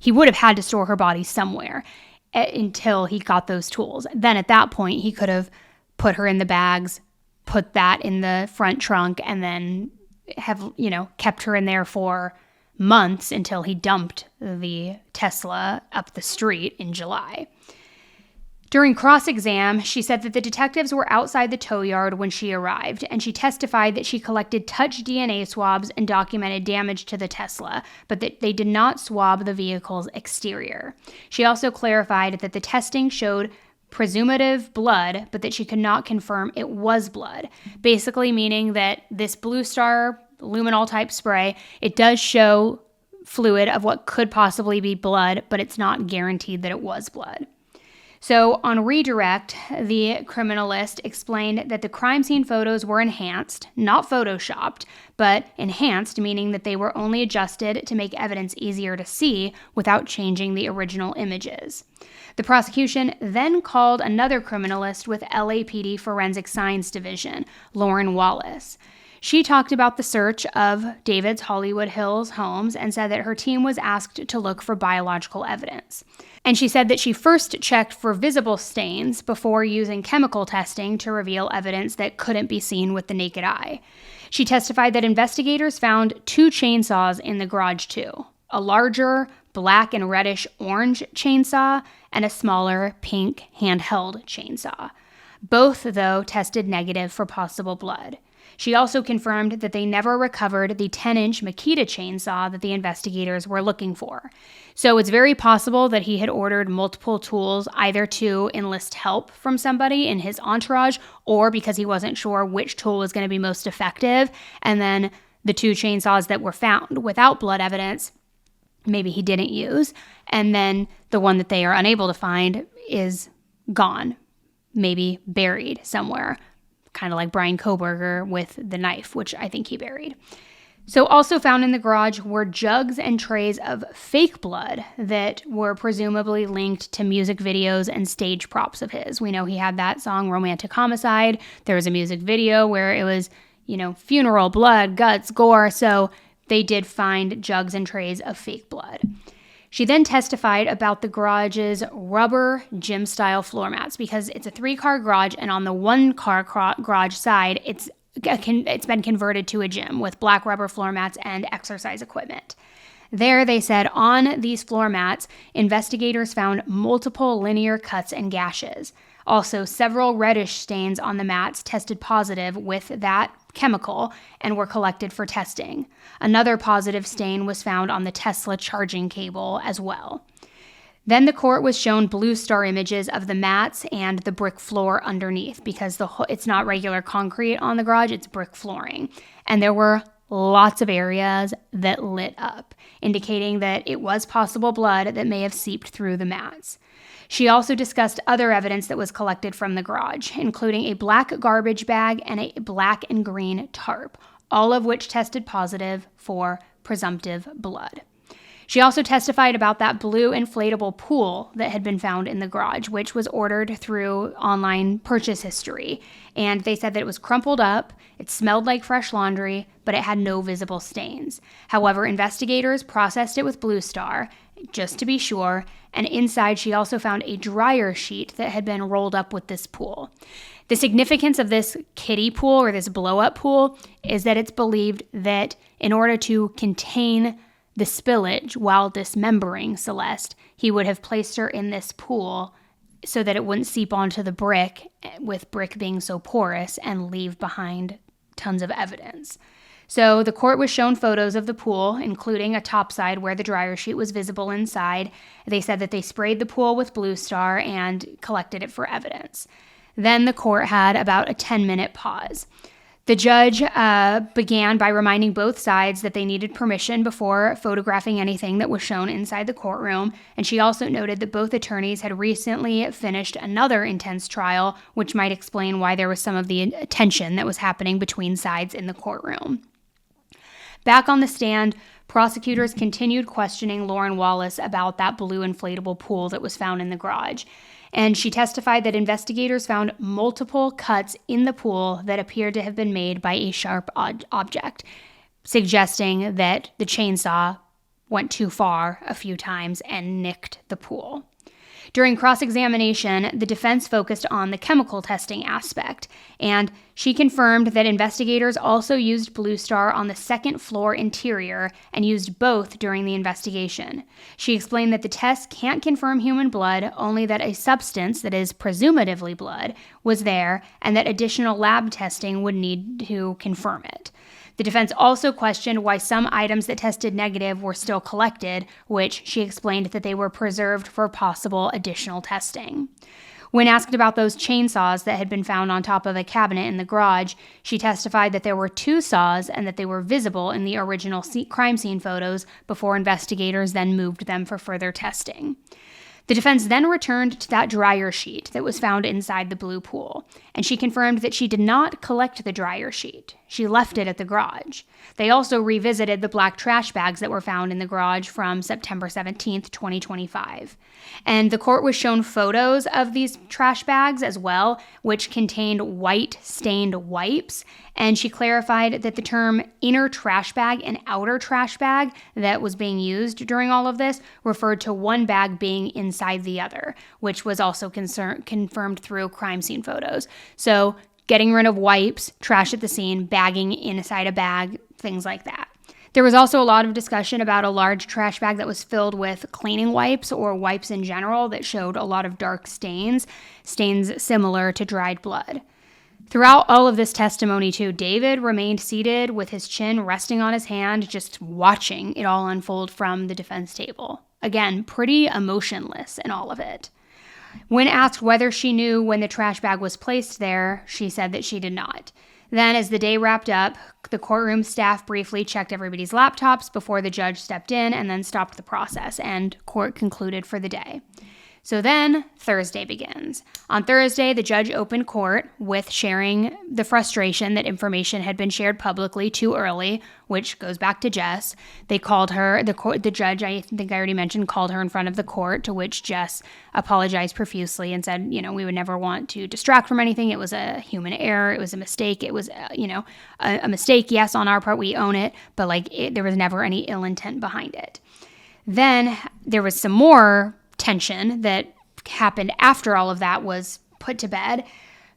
he would have had to store her body somewhere until he got those tools. Then at that point, he could have put her in the bags, put that in the front trunk, and then have, kept her in there for months until he dumped the Tesla up the street in July. During cross-exam, she said that the detectives were outside the tow yard when she arrived, and she testified that she collected touch DNA swabs and documented damage to the Tesla, but that they did not swab the vehicle's exterior. She also clarified that the testing showed presumptive blood, but that she could not confirm it was blood, basically meaning that this Blue Star luminol type spray, it does show fluid of what could possibly be blood, but it's not guaranteed that it was blood. So on redirect, the criminalist explained that the crime scene photos were enhanced, not photoshopped, but enhanced, meaning that they were only adjusted to make evidence easier to see without changing the original images. The prosecution then called another criminalist with LAPD Forensic Science Division, Lauren Wallace. She talked about the search of David's Hollywood Hills homes and said that her team was asked to look for biological evidence. And she said that she first checked for visible stains before using chemical testing to reveal evidence that couldn't be seen with the naked eye. She testified that investigators found 2 chainsaws in the garage too, a larger black and reddish orange chainsaw and a smaller pink handheld chainsaw. Both, though, tested negative for possible blood. She also confirmed that they never recovered the 10-inch Makita chainsaw that the investigators were looking for. So it's very possible that he had ordered multiple tools either to enlist help from somebody in his entourage or because he wasn't sure which tool was going to be most effective. And then the 2 chainsaws that were found without blood evidence, maybe he didn't use. And then the one that they are unable to find is gone, maybe buried somewhere, kind of like Brian Koberger with the knife, which I think he buried. So also found in the garage were jugs and trays of fake blood that were presumably linked to music videos and stage props of his. We know he had that song, Romantic Homicide. There was a music video where it was, funeral, blood, guts, gore. So they did find jugs and trays of fake blood. She then testified about the garage's rubber gym-style floor mats because it's a 3-car garage, and on the 1-car garage side, it's been converted to a gym with black rubber floor mats and exercise equipment. There, they said, on these floor mats, investigators found multiple linear cuts and gashes. Also, several reddish stains on the mats tested positive with that chemical and were collected for testing. Another positive stain was found on the Tesla charging cable as well. Then the court was shown Blue Star images of the mats and the brick floor underneath because it's not regular concrete on the garage, it's brick flooring. And there were lots of areas that lit up, indicating that it was possible blood that may have seeped through the mats. She also discussed other evidence that was collected from the garage, including a black garbage bag and a black and green tarp, all of which tested positive for presumptive blood. She also testified about that blue inflatable pool that had been found in the garage, which was ordered through online purchase history. And they said that it was crumpled up, it smelled like fresh laundry, but it had no visible stains. However, investigators processed it with Blue Star, just to be sure, and inside she also found a dryer sheet that had been rolled up with this pool. The significance of this kiddie pool, or this blow-up pool, is that it's believed that in order to contain the spillage while dismembering Celeste, he would have placed her in this pool so that it wouldn't seep onto the brick, with brick being so porous, and leave behind tons of evidence. So the court was shown photos of the pool, including a topside where the dryer sheet was visible inside. They said that they sprayed the pool with Blue Star and collected it for evidence. Then the court had about a 10-minute pause. The judge began by reminding both sides that they needed permission before photographing anything that was shown inside the courtroom, and she also noted that both attorneys had recently finished another intense trial, which might explain why there was some of the tension that was happening between sides in the courtroom. Back on the stand, prosecutors continued questioning Lauren Wallace about that blue inflatable pool that was found in the garage. And she testified that investigators found multiple cuts in the pool that appeared to have been made by a sharp object, suggesting that the chainsaw went too far a few times and nicked the pool. During cross-examination, the defense focused on the chemical testing aspect, and she confirmed that investigators also used Blue Star on the second floor interior and used both during the investigation. She explained that the test can't confirm human blood, only that a substance that is presumably blood was there, and that additional lab testing would need to confirm it. The defense also questioned why some items that tested negative were still collected, which she explained that they were preserved for possible additional testing. When asked about those chainsaws that had been found on top of a cabinet in the garage, she testified that there were 2 saws and that they were visible in the original crime scene photos before investigators then moved them for further testing. The defense then returned to that dryer sheet that was found inside the blue pool, and she confirmed that she did not collect the dryer sheet. She left it at the garage. They also revisited the black trash bags that were found in the garage from September 17th, 2025. And the court was shown photos of these trash bags as well, which contained white stained wipes. And she clarified that the term inner trash bag and outer trash bag that was being used during all of this referred to one bag being inside the other, which was also confirmed through crime scene photos. So getting rid of wipes, trash at the scene, bagging inside a bag, things like that. There was also a lot of discussion about a large trash bag that was filled with cleaning wipes or wipes in general that showed a lot of dark stains similar to dried blood. Throughout all of this testimony, too, David remained seated with his chin resting on his hand, just watching it all unfold from the defense table. Again, pretty emotionless in all of it. When asked whether she knew when the trash bag was placed there, she said that she did not. Then, as the day wrapped up, the courtroom staff briefly checked everybody's laptops before the judge stepped in and then stopped the process, and court concluded for the day. So then Thursday begins. On Thursday, the judge opened court with sharing the frustration that information had been shared publicly too early, which goes back to Jess. They called her, the judge, I think I already mentioned, called her in front of the court, to which Jess apologized profusely and said, we would never want to distract from anything. It was a human error. It was a mistake. It was, a mistake. Yes, on our part, we own it, but there was never any ill intent behind it. Then there was some more tension that happened after all of that was put to bed.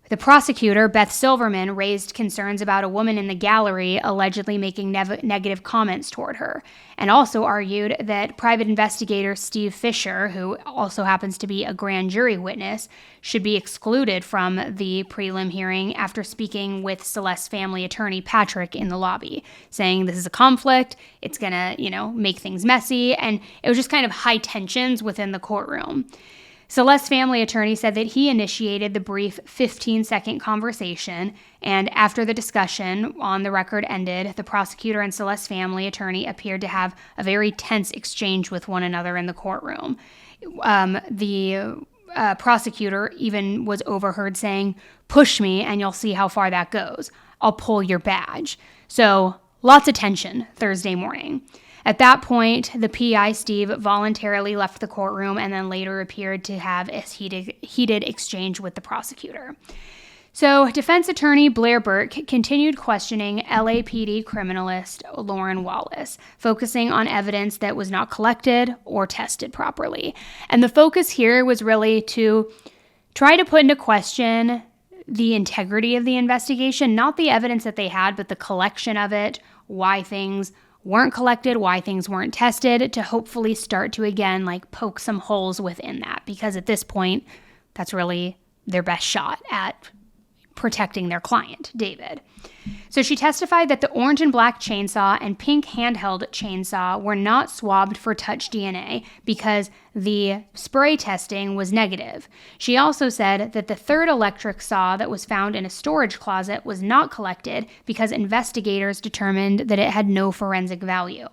The prosecutor, Beth Silverman, raised concerns about a woman in the gallery allegedly making negative comments toward her, and also argued that private investigator Steve Fisher, who also happens to be a grand jury witness, should be excluded from the prelim hearing after speaking with Celeste's family attorney Patrick in the lobby, saying this is a conflict, it's gonna, make things messy, and it was just kind of high tensions within the courtroom. Celeste's family attorney said that he initiated the brief 15-second conversation, and after the discussion on the record ended, the prosecutor and Celeste's family attorney appeared to have a very tense exchange with one another in the courtroom. The prosecutor even was overheard saying, "Push me and you'll see how far that goes. I'll pull your badge." So lots of tension Thursday morning. At that point, the PI, Steve, voluntarily left the courtroom and then later appeared to have a heated exchange with the prosecutor. So defense attorney Blair Burke continued questioning LAPD criminalist Lauren Wallace, focusing on evidence that was not collected or tested properly. And the focus here was really to try to put into question the integrity of the investigation, not the evidence that they had, but the collection of it, why things weren't collected, why things weren't tested, to hopefully start to again poke some holes within that, because at this point that's really their best shot at protecting their client, David. So she testified that the orange and black chainsaw and pink handheld chainsaw were not swabbed for touch DNA because the spray testing was negative. She also said that the third electric saw that was found in a storage closet was not collected because investigators determined that it had no forensic value.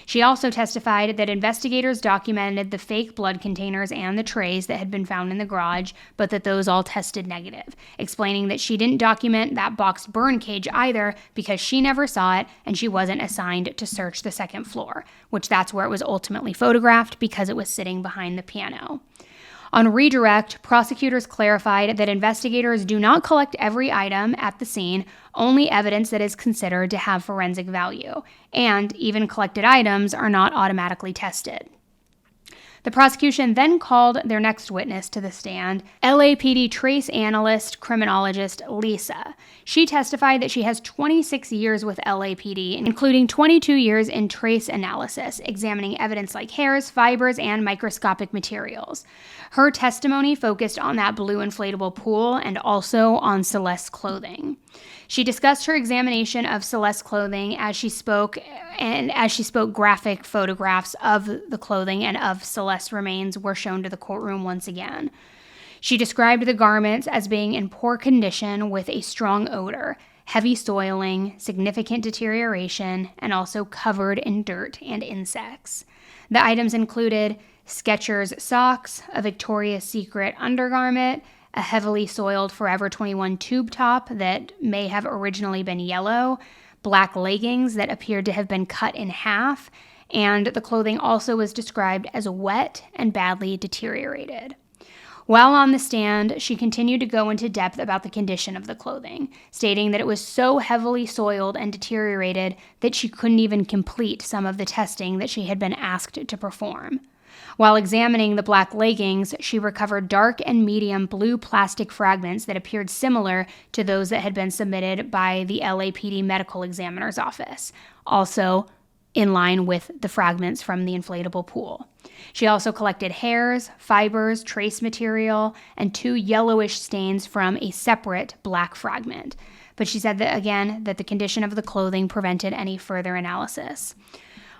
She also testified that investigators documented the fake blood containers and the trays that had been found in the garage, but that those all tested negative, explaining that she didn't document that boxed burn cage either because she never saw it and she wasn't assigned to search the second floor, which that's where it was ultimately photographed because it was sitting behind the piano. On redirect, prosecutors clarified that investigators do not collect every item at the scene, only evidence that is considered to have forensic value, and even collected items are not automatically tested. The prosecution then called their next witness to the stand, LAPD trace analyst criminologist Lisa. She testified that she has 26 years with LAPD, including 22 years in trace analysis, examining evidence like hairs, fibers, and microscopic materials. Her testimony focused on that blue inflatable pool and also on Celeste's clothing. She discussed her examination of Celeste's clothing as she spoke graphic photographs of the clothing and of Celeste's remains were shown to the courtroom once again. She described the garments as being in poor condition with a strong odor, heavy soiling, significant deterioration, and also covered in dirt and insects. The items included Skechers socks, a Victoria's Secret undergarment, a heavily soiled Forever 21 tube top that may have originally been yellow, black leggings that appeared to have been cut in half, and the clothing also was described as wet and badly deteriorated. While on the stand, she continued to go into depth about the condition of the clothing, stating that it was so heavily soiled and deteriorated that she couldn't even complete some of the testing that she had been asked to perform. While examining the black leggings, she recovered dark and medium blue plastic fragments that appeared similar to those that had been submitted by the LAPD medical examiner's office, also in line with the fragments from the inflatable pool. She also collected hairs, fibers, trace material, and 2 yellowish stains from a separate black fragment. But she said that, again, that the condition of the clothing prevented any further analysis.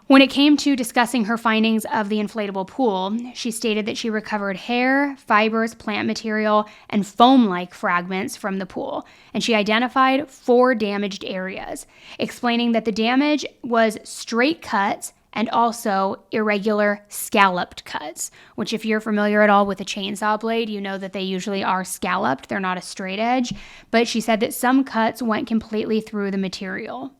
When it came to discussing her findings of the inflatable pool, she stated that she recovered hair, fibers, plant material, and foam-like fragments from the pool, and she identified 4 damaged areas, explaining that the damage was straight cuts and also irregular scalloped cuts, which if you're familiar at all with a chainsaw blade, you know that they usually are scalloped. They're not a straight edge, but she said that some cuts went completely through the material.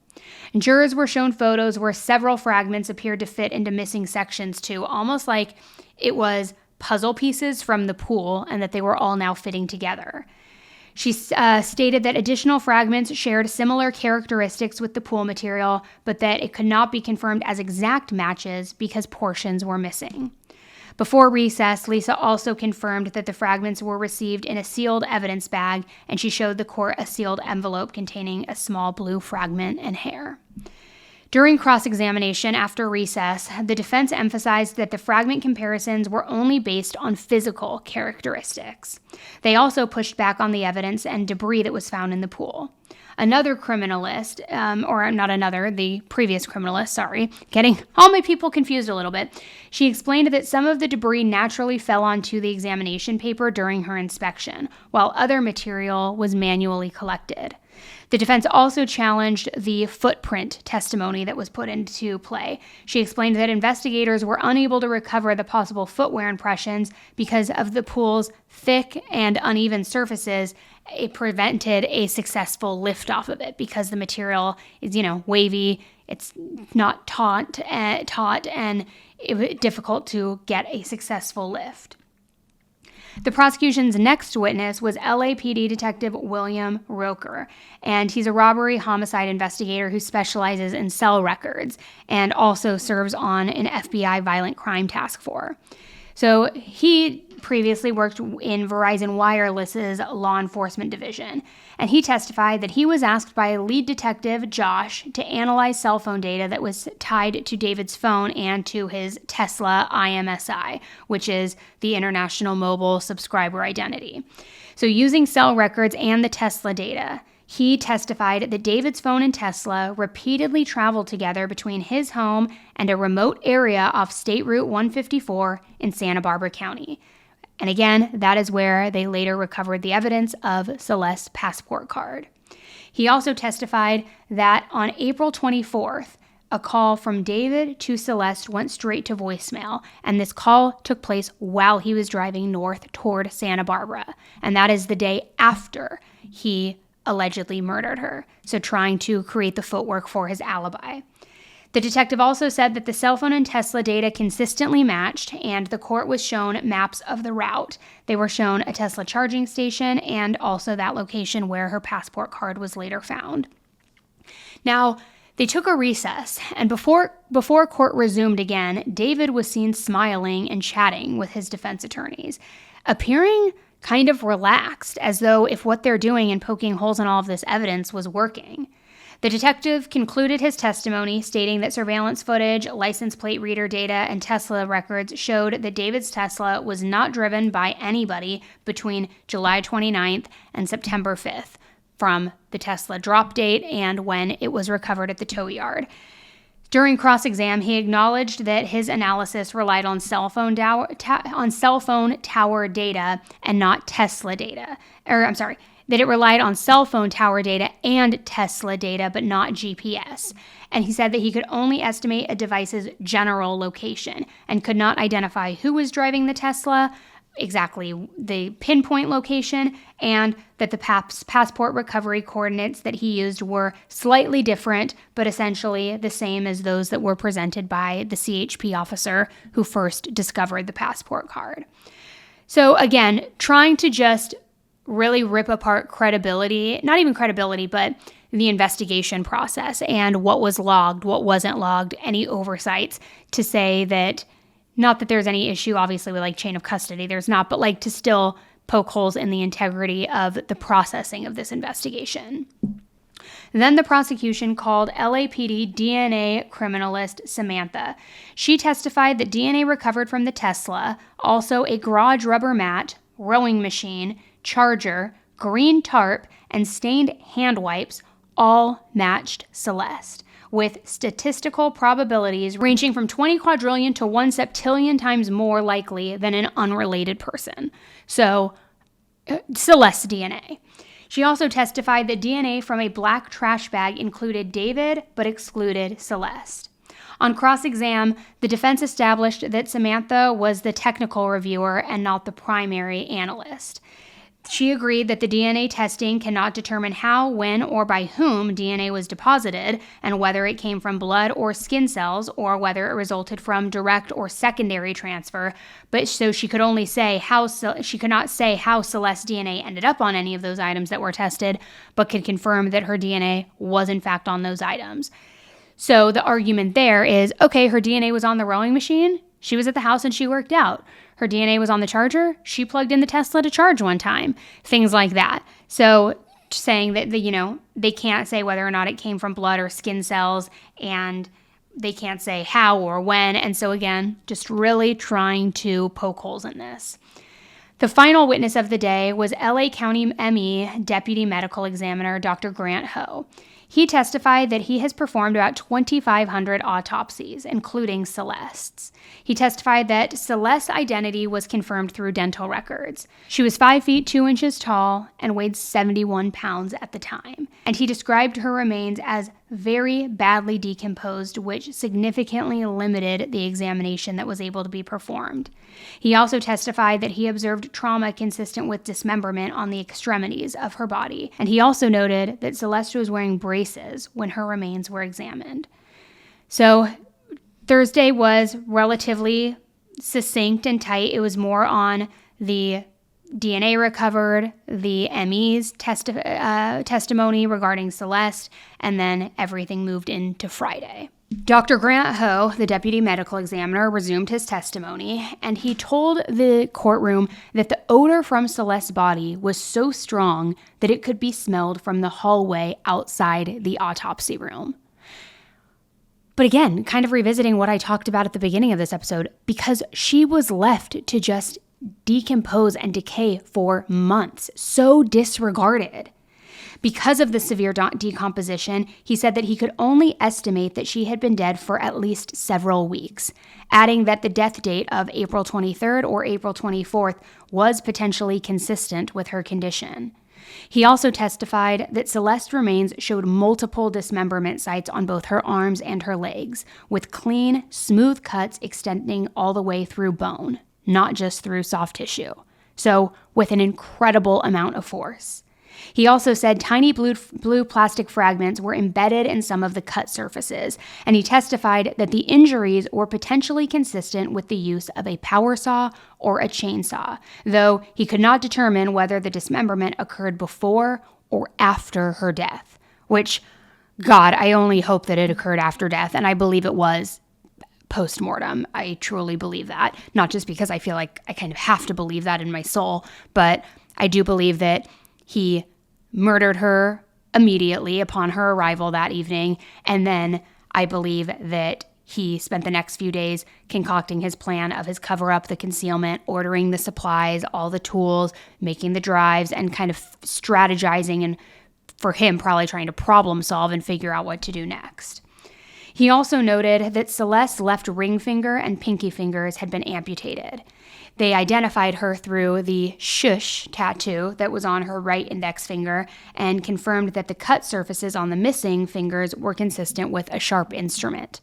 And jurors were shown photos where several fragments appeared to fit into missing sections too, almost like it was puzzle pieces from the pool and that they were all now fitting together. She stated that additional fragments shared similar characteristics with the pool material, but that it could not be confirmed as exact matches because portions were missing. Before recess, Lisa also confirmed that the fragments were received in a sealed evidence bag, and she showed the court a sealed envelope containing a small blue fragment and hair. During cross-examination after recess, the defense emphasized that the fragment comparisons were only based on physical characteristics. They also pushed back on the evidence and debris that was found in the pool. Another criminalist, the previous criminalist, getting all my people confused a little bit. She explained that some of the debris naturally fell onto the examination paper during her inspection, while other material was manually collected. The defense also challenged the footprint testimony that was put into play. She explained that investigators were unable to recover the possible footwear impressions because of the pool's thick and uneven surfaces. It prevented a successful lift off of it because the material is, wavy. It's not taut and difficult to get a successful lift. The prosecution's next witness was LAPD Detective William Roker, and he's a robbery homicide investigator who specializes in cell records and also serves on an FBI violent crime task force. So he previously worked in Verizon Wireless's law enforcement division, and he testified that he was asked by lead detective Josh to analyze cell phone data that was tied to David's phone and to his Tesla IMSI, which is the International Mobile Subscriber Identity. So using cell records and the Tesla data, he testified that David's phone and Tesla repeatedly traveled together between his home and a remote area off State Route 154 in Santa Barbara County. And again, that is where they later recovered the evidence of Celeste's passport card. He also testified that on April 24th, a call from David to Celeste went straight to voicemail, and this call took place while he was driving north toward Santa Barbara. And that is the day after he allegedly murdered her, so trying to create the footwork for his alibi. The detective also said that the cell phone and Tesla data consistently matched, and the court was shown maps of the route. They were shown a Tesla charging station and also that location where her passport card was later found. Now, they took a recess, and before court resumed again, David was seen smiling and chatting with his defense attorneys, appearing kind of relaxed, as though if what they're doing and poking holes in all of this evidence was working. The detective concluded his testimony, stating that surveillance footage, license plate reader data, and Tesla records showed that David's Tesla was not driven by anybody between July 29th and September 5th, from the Tesla drop date and when it was recovered at the tow yard. During cross-exam, he acknowledged that his analysis relied on cell phone tower data and not Tesla data. That it relied on cell phone tower data and Tesla data, but not GPS. And he said that he could only estimate a device's general location and could not identify who was driving the Tesla, exactly the pinpoint location, and that the passport recovery coordinates that he used were slightly different, but essentially the same as those that were presented by the CHP officer who first discovered the passport card. So again, trying to just really rip apart credibility, not even credibility, but the investigation process and what was logged, what wasn't logged, any oversights, to say that, not that there's any issue, obviously, with like chain of custody, there's not, but like to still poke holes in the integrity of the processing of this investigation. Then the prosecution called LAPD DNA criminalist Samantha. She testified that DNA recovered from the Tesla, also a garage rubber mat, rowing machine, charger, green tarp, and stained hand wipes all matched Celeste, with statistical probabilities ranging from 20 quadrillion to 1 septillion times more likely than an unrelated person. So, Celeste DNA. She also testified that DNA from a black trash bag included David but excluded Celeste. On cross-exam, the defense established that Samantha was the technical reviewer and not the primary analyst. She agreed that the DNA testing cannot determine how, when, or by whom DNA was deposited, and whether it came from blood or skin cells, or whether it resulted from direct or secondary transfer. But so she could only say she could not say how Celeste's DNA ended up on any of those items that were tested, but could confirm that her DNA was in fact on those items. So the argument there is, okay, her DNA was on the rowing machine. She was at the house and she worked out. Her DNA was on the charger. She plugged in the Tesla to charge one time. Things like that. So saying that, they can't say whether or not it came from blood or skin cells, and they can't say how or when. And so again, just really trying to poke holes in this. The final witness of the day was LA County ME Deputy Medical Examiner Dr. Grant Ho. He testified that he has performed about 2,500 autopsies, including Celeste's. He testified that Celeste's identity was confirmed through dental records. She was 5 feet 2 inches tall and weighed 71 pounds at the time. And he described her remains as very badly decomposed, which significantly limited the examination that was able to be performed. He also testified that he observed trauma consistent with dismemberment on the extremities of her body, and he also noted that Celeste was wearing braces when her remains were examined. So Thursday was relatively succinct and tight. It was more on the DNA recovered, the ME's testimony regarding Celeste, and then everything moved into Friday. Dr. Grant Ho, the deputy medical examiner, resumed his testimony, and he told the courtroom that the odor from Celeste's body was so strong that it could be smelled from the hallway outside the autopsy room. But again, kind of revisiting what I talked about at the beginning of this episode, because she was left to just decompose and decay for months, so disregarded. Because of the severe decomposition, he said that he could only estimate that she had been dead for at least several weeks, adding that the death date of April 23rd or April 24th was potentially consistent with her condition. He also testified that Celeste's remains showed multiple dismemberment sites on both her arms and her legs, with clean, smooth cuts extending all the way through bone, not just through soft tissue. So, with an incredible amount of force. He also said tiny blue plastic fragments were embedded in some of the cut surfaces, and he testified that the injuries were potentially consistent with the use of a power saw or a chainsaw, though he could not determine whether the dismemberment occurred before or after her death, which, God, I only hope that it occurred after death, and I believe it was post-mortem. I truly believe that, not just because I feel like I kind of have to believe that in my soul, but I do believe that he murdered her immediately upon her arrival that evening, and then I believe that he spent the next few days concocting his plan of his cover-up, the concealment, ordering the supplies, all the tools, making the drives, and kind of strategizing, and for him probably trying to problem solve and figure out what to do next. He also noted that Celeste's left ring finger and pinky fingers had been amputated. They identified her through the shush tattoo that was on her right index finger and confirmed that the cut surfaces on the missing fingers were consistent with a sharp instrument.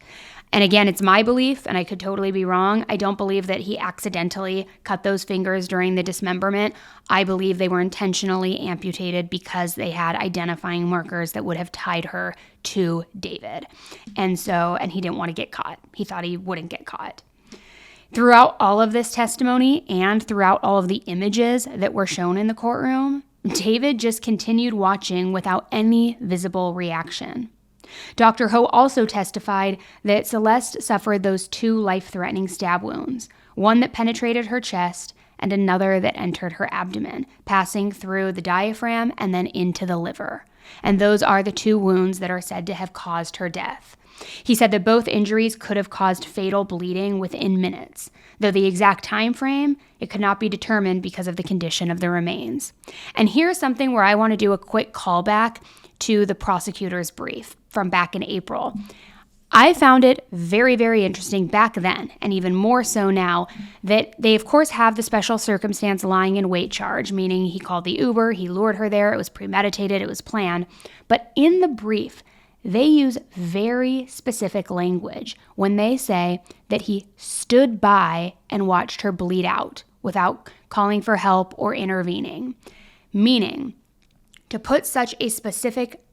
And again, it's my belief, and I could totally be wrong, I don't believe that he accidentally cut those fingers during the dismemberment. I believe they were intentionally amputated because they had identifying markers that would have tied her to David. And he didn't want to get caught. He thought he wouldn't get caught. Throughout all of this testimony and throughout all of the images that were shown in the courtroom, David just continued watching without any visible reaction. Dr. Ho also testified that Celeste suffered those 2 life-threatening stab wounds, one that penetrated her chest and another that entered her abdomen, passing through the diaphragm and then into the liver. And those are the 2 wounds that are said to have caused her death. He said that both injuries could have caused fatal bleeding within minutes, though the exact time frame, it could not be determined because of the condition of the remains. And here's something where I want to do a quick callback to the prosecutor's brief from back in April. I found it very, very interesting back then, and even more so now, that they of course have the special circumstance lying in wait charge, meaning he called the Uber, he lured her there, it was premeditated, it was planned. But in the brief, they use very specific language when they say that he stood by and watched her bleed out without calling for help or intervening. Meaning, to put such a specific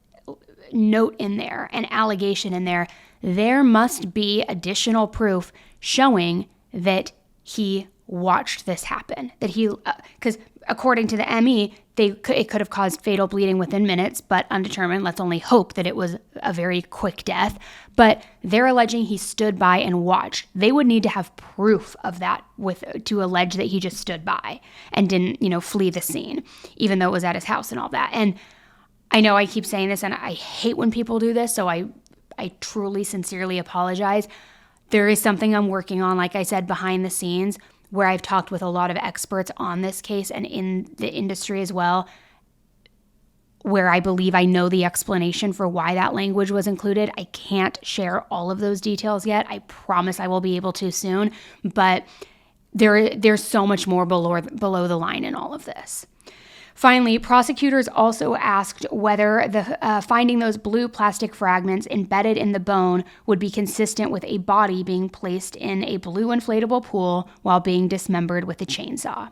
note in there, an allegation in there, there must be additional proof showing that he watched this happen. That he, because according to the ME, it could have caused fatal bleeding within minutes, but undetermined. Let's only hope that it was a very quick death. But they're alleging he stood by and watched. They would need to have proof of that to allege that he just stood by and didn't, flee the scene, even though it was at his house and all that. And I know I keep saying this, and I hate when people do this, so I truly, sincerely apologize. There is something I'm working on, like I said, behind the scenes, where I've talked with a lot of experts on this case and in the industry as well, where I believe I know the explanation for why that language was included. I can't share all of those details yet. I promise I will be able to soon, but there's so much more below the line in all of this. Finally, prosecutors also asked whether finding those blue plastic fragments embedded in the bone would be consistent with a body being placed in a blue inflatable pool while being dismembered with a chainsaw.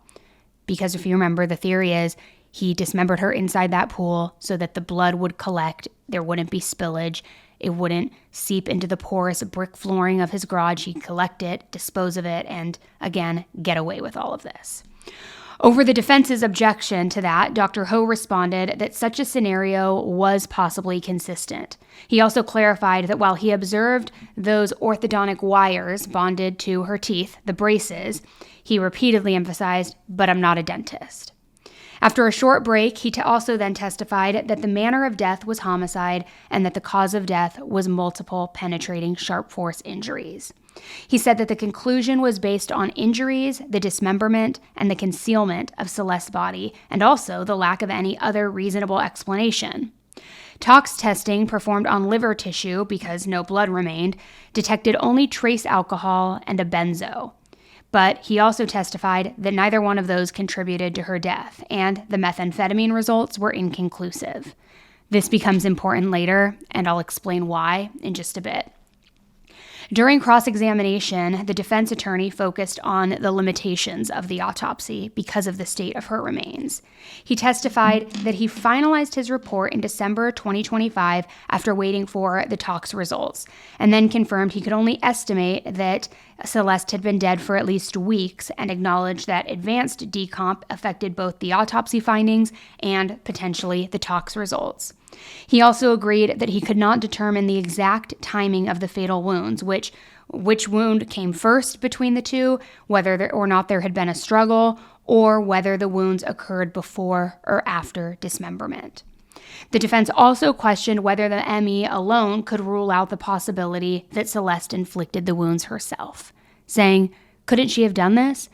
Because if you remember, the theory is he dismembered her inside that pool so that the blood would collect, there wouldn't be spillage, it wouldn't seep into the porous brick flooring of his garage. He'd collect it, dispose of it, and again, get away with all of this. Over the defense's objection to that, Dr. Ho responded that such a scenario was possibly consistent. He also clarified that while he observed those orthodontic wires bonded to her teeth, the braces, he repeatedly emphasized, "But I'm not a dentist." After a short break, he also then testified that the manner of death was homicide and that the cause of death was multiple penetrating sharp force injuries. He said that the conclusion was based on injuries, the dismemberment, and the concealment of Celeste's body, and also the lack of any other reasonable explanation. Tox testing performed on liver tissue, because no blood remained, detected only trace alcohol and a benzo. But he also testified that neither one of those contributed to her death, and the methamphetamine results were inconclusive. This becomes important later, and I'll explain why in just a bit. During cross-examination, the defense attorney focused on the limitations of the autopsy because of the state of her remains. He testified that he finalized his report in December 2025 after waiting for the tox results, and then confirmed he could only estimate that Celeste had been dead for at least weeks, and acknowledged that advanced decomp affected both the autopsy findings and potentially the tox results. He also agreed that he could not determine the exact timing of the fatal wounds, which wound came first between the two, whether or not there had been a struggle, or whether the wounds occurred before or after dismemberment. The defense also questioned whether the ME alone could rule out the possibility that Celeste inflicted the wounds herself, saying, couldn't she have done this?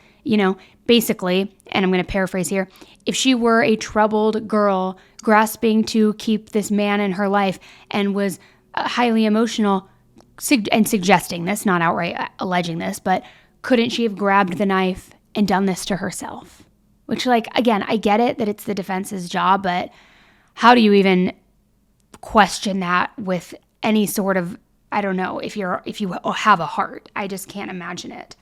Basically, and I'm going to paraphrase here, if she were a troubled girl grasping to keep this man in her life and was highly emotional and suggesting this, not outright alleging this, but couldn't she have grabbed the knife and done this to herself? Which, again, I get it that it's the defense's job, but how do you even question that with any sort of, I don't know, if you have a heart? I just can't imagine it.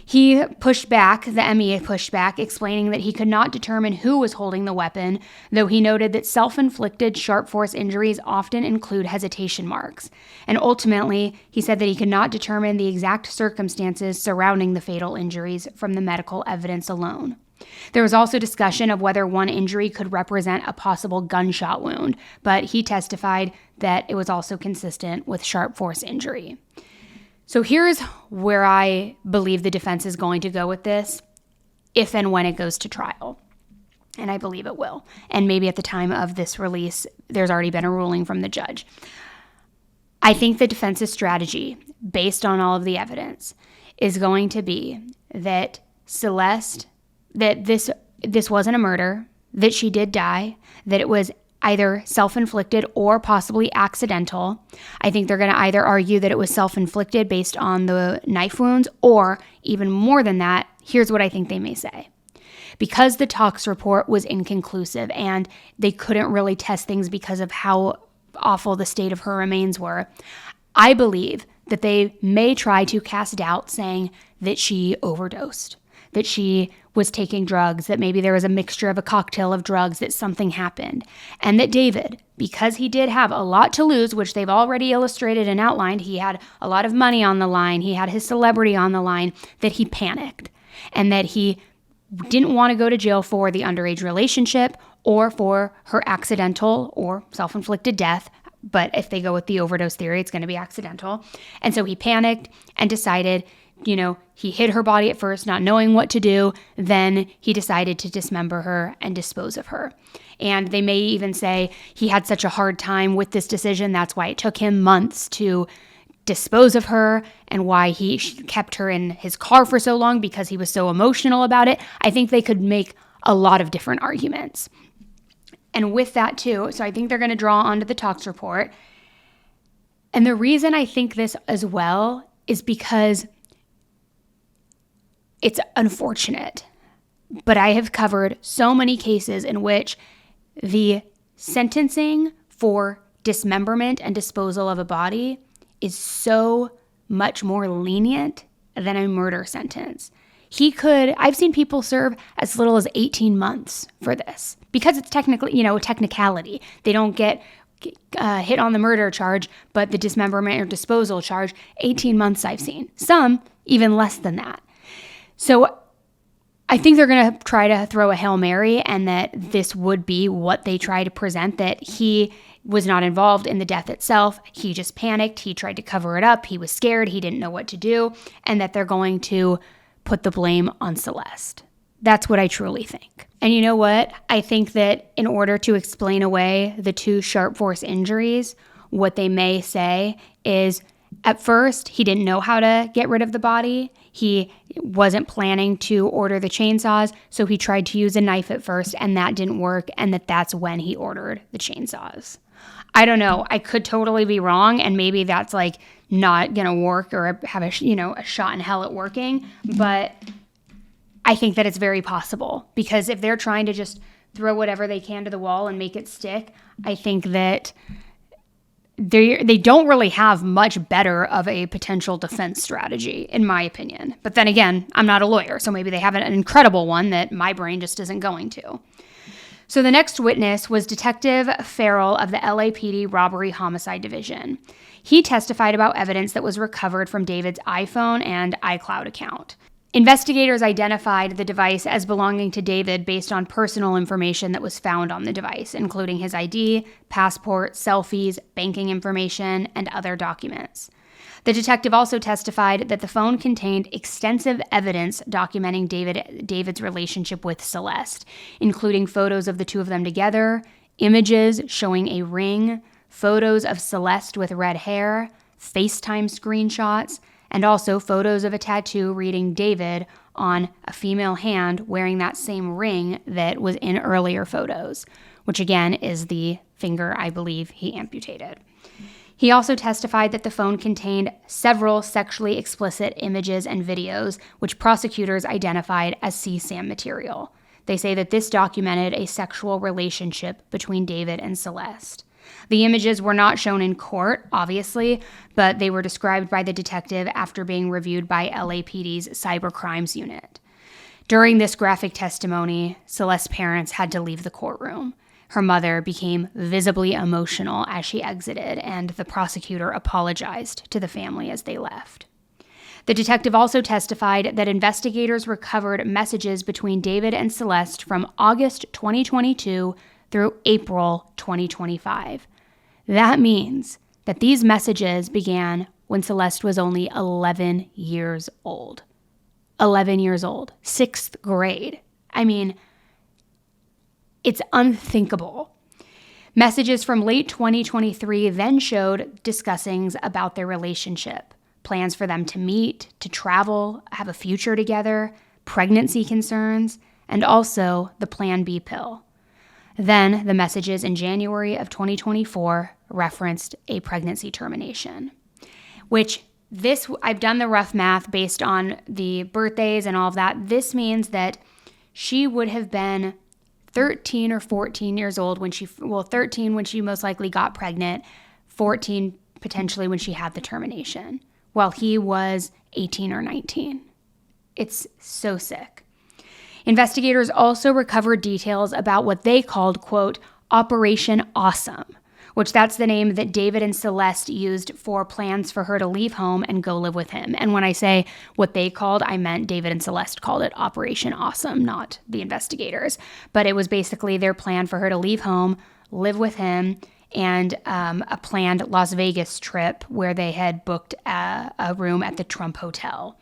He pushed back, the ME pushed back, explaining that he could not determine who was holding the weapon, though he noted that self-inflicted sharp force injuries often include hesitation marks. And ultimately, he said that he could not determine the exact circumstances surrounding the fatal injuries from the medical evidence alone. There was also discussion of whether one injury could represent a possible gunshot wound, but he testified that it was also consistent with sharp force injury. So here's where I believe the defense is going to go with this, if and when it goes to trial. And I believe it will. And maybe at the time of this release, there's already been a ruling from the judge. I think the defense's strategy, based on all of the evidence, is going to be that Celeste, that this wasn't a murder, that she did die, that it was either self-inflicted or possibly accidental. I think they're going to either argue that it was self-inflicted based on the knife wounds, or even more than that, here's what I think they may say. Because the tox report was inconclusive and they couldn't really test things because of how awful the state of her remains were. I believe that they may try to cast doubt, saying that she overdosed, that she was taking drugs, that maybe there was a mixture of a cocktail of drugs, that something happened. And that David, because he did have a lot to lose, which they've already illustrated and outlined, he had a lot of money on the line, he had his celebrity on the line, that he panicked and that he didn't want to go to jail for the underage relationship or for her accidental or self-inflicted death. But if they go with the overdose theory, it's going to be accidental. And so he panicked and decided, he hid her body at first, not knowing what to do. Then he decided to dismember her and dispose of her. And they may even say he had such a hard time with this decision. That's why it took him months to dispose of her and why he kept her in his car for so long, because he was so emotional about it. I think they could make a lot of different arguments. And with that too, so I think they're going to draw onto the tox report. And the reason I think this as well is because it's unfortunate, but I have covered so many cases in which the sentencing for dismemberment and disposal of a body is so much more lenient than a murder sentence. I've seen people serve as little as 18 months for this because it's technically, a technicality. They don't get hit on the murder charge, but the dismemberment or disposal charge, 18 months I've seen. Some even less than that. So I think they're going to try to throw a Hail Mary, and that this would be what they try to present, that he was not involved in the death itself. He just panicked. He tried to cover it up. He was scared. He didn't know what to do, and that they're going to put the blame on Celeste. That's what I truly think. And you know what? I think that in order to explain away the two sharp force injuries, what they may say is, at first, he didn't know how to get rid of the body. He wasn't planning to order the chainsaws, so he tried to use a knife at first, and that didn't work, and that's when he ordered the chainsaws. I don't know. I could totally be wrong, and maybe that's not going to work or have a shot in hell at working, but I think that it's very possible, because if they're trying to just throw whatever they can to the wall and make it stick, I think that they don't really have much better of a potential defense strategy, in my opinion. But then again, I'm not a lawyer, so maybe they have an incredible one that my brain just isn't going to. So the next witness was Detective Farrell of the LAPD Robbery Homicide Division. He testified about evidence that was recovered from David's iPhone and iCloud account. Investigators identified the device as belonging to David based on personal information that was found on the device, including his ID, passport, selfies, banking information, and other documents. The detective also testified that the phone contained extensive evidence documenting David's relationship with Celeste, including photos of the two of them together, images showing a ring, photos of Celeste with red hair, FaceTime screenshots, and also photos of a tattoo reading David on a female hand wearing that same ring that was in earlier photos, which again is the finger I believe he amputated. He also testified that the phone contained several sexually explicit images and videos, which prosecutors identified as CSAM material. They say that this documented a sexual relationship between David and Celeste. The images were not shown in court, obviously, but they were described by the detective after being reviewed by LAPD's Cyber Crimes Unit. During this graphic testimony, Celeste's parents had to leave the courtroom. Her mother became visibly emotional as she exited, and the prosecutor apologized to the family as they left. The detective also testified that investigators recovered messages between David and Celeste from August 2022 through April 2025. That means that these messages began when Celeste was only 11 years old. 11 years old, 6th grade. I mean, it's unthinkable. Messages from late 2023 then showed discussings about their relationship, plans for them to meet, to travel, have a future together, pregnancy concerns, and also the Plan B pill. Then the messages in January of 2024 referenced a pregnancy termination, which I've done the rough math based on the birthdays and all of that. This means that she would have been 13 or 14 years old 13 when she most likely got pregnant, 14 potentially when she had the termination, while he was 18 or 19. It's so sick. Investigators also recovered details about what they called, quote, Operation Awesome, which that's the name that David and Celeste used for plans for her to leave home and go live with him. And when I say what they called, I meant David and Celeste called it Operation Awesome, not the investigators. But it was basically their plan for her to leave home, live with him, and a planned Las Vegas trip where they had booked a room at the Trump Hotel.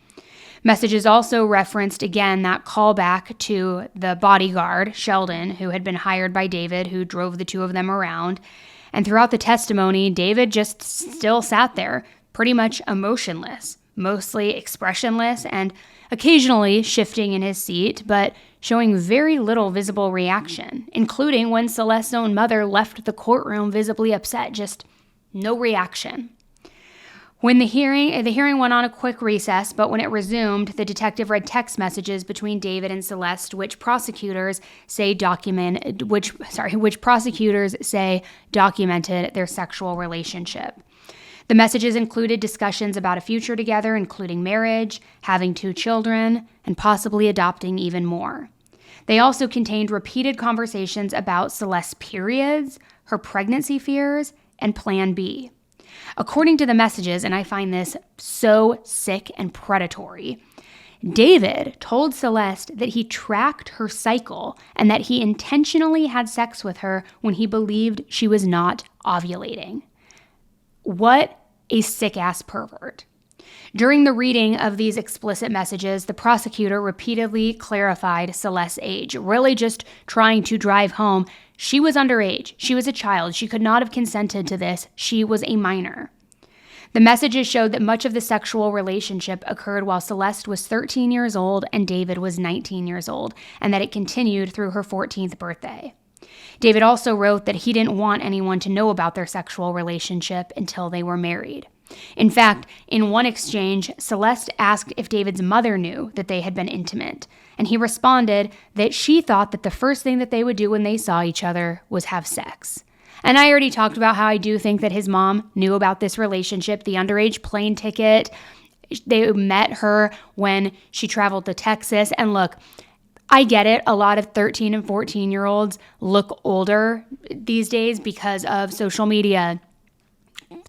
Messages also referenced, again, that callback to the bodyguard, Sheldon, who had been hired by David, who drove the two of them around. And throughout the testimony, David just still sat there, pretty much emotionless, mostly expressionless, and occasionally shifting in his seat, but showing very little visible reaction, including when Celeste's own mother left the courtroom visibly upset, just no reaction. When the hearing went on a quick recess, but when it resumed, the detective read text messages between David and Celeste, which prosecutors say documented their sexual relationship. The messages included discussions about a future together, including marriage, having 2 children, and possibly adopting even more. They also contained repeated conversations about Celeste's periods, her pregnancy fears, and Plan B. According to the messages, and I find this so sick and predatory, David told Celeste that he tracked her cycle and that he intentionally had sex with her when he believed she was not ovulating. What a sick-ass pervert. During the reading of these explicit messages, the prosecutor repeatedly clarified Celeste's age, really just trying to drive home she was underage. She was a child. She could not have consented to this. She was a minor. The messages showed that much of the sexual relationship occurred while Celeste was 13 years old and David was 19 years old, and that it continued through her 14th birthday. David also wrote that he didn't want anyone to know about their sexual relationship until they were married. In fact, in one exchange, Celeste asked if David's mother knew that they had been intimate, and he responded that she thought that the first thing that they would do when they saw each other was have sex. And I already talked about how I do think that his mom knew about this relationship, the underage plane ticket. They met her when she traveled to Texas. And look, I get it. A lot of 13 and 14-year-olds look older these days because of social media.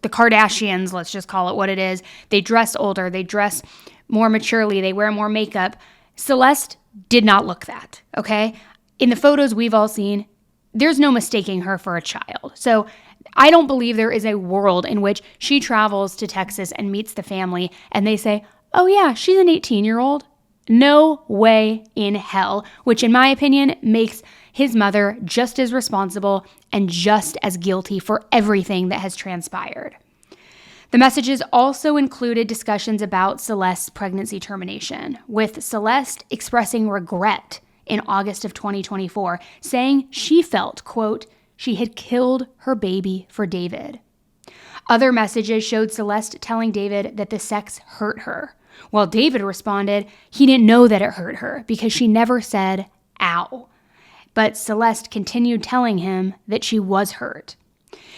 The Kardashians, let's just call it what it is. They dress older. They dress more maturely. They wear more makeup. Celeste did not look that, okay? In the photos we've all seen, there's no mistaking her for a child. So I don't believe there is a world in which she travels to Texas and meets the family and they say, oh yeah, she's an 18-year-old. No way in hell, which in my opinion makes his mother just as responsible and just as guilty for everything that has transpired. The messages also included discussions about Celeste's pregnancy termination, with Celeste expressing regret in August of 2024, saying she felt, quote, she had killed her baby for David. Other messages showed Celeste telling David that the sex hurt her, while David responded he didn't know that it hurt her because she never said, ow. But Celeste continued telling him that she was hurt.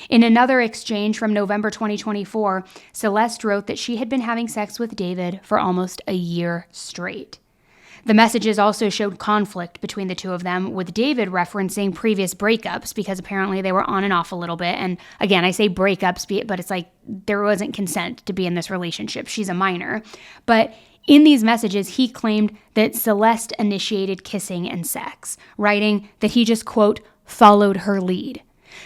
In another exchange from November 2024, Celeste wrote that she had been having sex with David for almost a year straight. The messages also showed conflict between the two of them, with David referencing previous breakups because apparently they were on and off a little bit. And again, I say breakups, but it's like there wasn't consent to be in this relationship. She's a minor. But in these messages, he claimed that Celeste initiated kissing and sex, writing that he just, quote, followed her lead.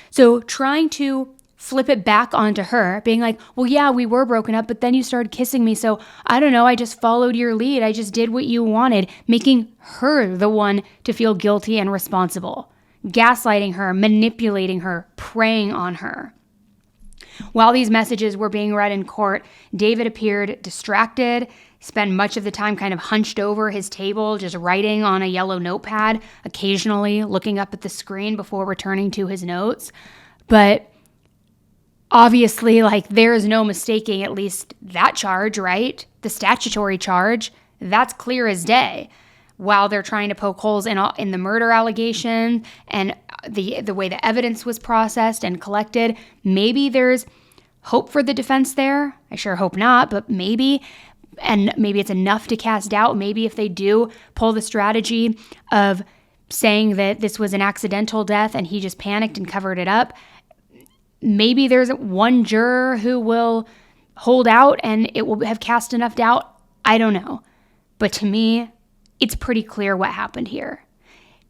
So trying to flip it back onto her, being like, well, yeah, we were broken up, but then you started kissing me. So I don't know, I just followed your lead. I just did what you wanted, making her the one to feel guilty and responsible, gaslighting her, manipulating her, preying on her. While these messages were being read in court, David appeared distracted, spent much of the time kind of hunched over his table, just writing on a yellow notepad, occasionally looking up at the screen before returning to his notes. But obviously, there is no mistaking at least that charge, right? The statutory charge, that's clear as day. while they're trying to poke holes in the murder allegation and the way the evidence was processed and collected. Maybe there's hope for the defense there. I sure hope not, but maybe. And maybe it's enough to cast doubt. Maybe if they do pull the strategy of saying that this was an accidental death and he just panicked and covered it up, maybe there's one juror who will hold out and it will have cast enough doubt. I don't know. But to me, it's pretty clear what happened here.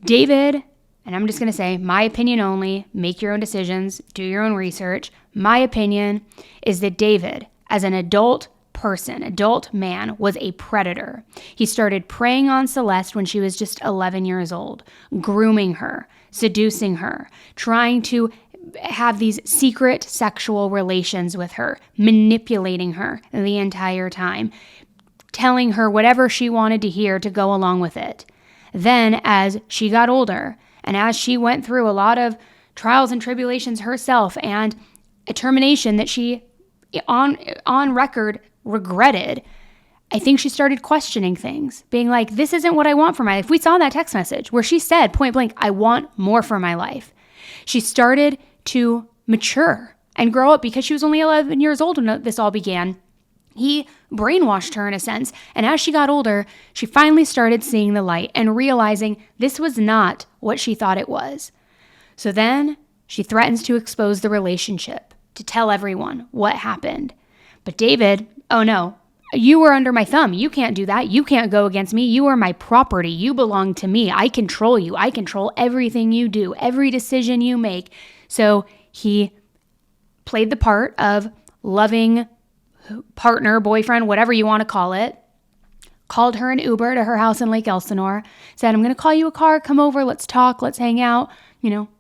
David, and I'm just going to say my opinion only, make your own decisions, do your own research. My opinion is that David, as an adult man, was a predator. He started preying on Celeste when she was just 11 years old, grooming her, seducing her, trying to have these secret sexual relations with her, manipulating her the entire time, telling her whatever she wanted to hear to go along with it. Then, as she got older, and as she went through a lot of trials and tribulations herself, and a termination that she, on record, regretted, I think she started questioning things, being like, this isn't what I want for my life. We saw that text message where she said, point blank, I want more for my life. She started to mature and grow up because she was only 11 years old when this all began. He brainwashed her in a sense, and as she got older, she finally started seeing the light and realizing this was not what she thought it was. So then she threatens to expose the relationship, to tell everyone what happened. But David, oh no, you were under my thumb. You can't do that. You can't go against me. You are my property. You belong to me. I control you. I control everything you do, every decision you make. So he played the part of loving partner, boyfriend, whatever you want to call it, called her an Uber to her house in Lake Elsinore, said, I'm going to call you a car, come over, let's talk, let's hang out,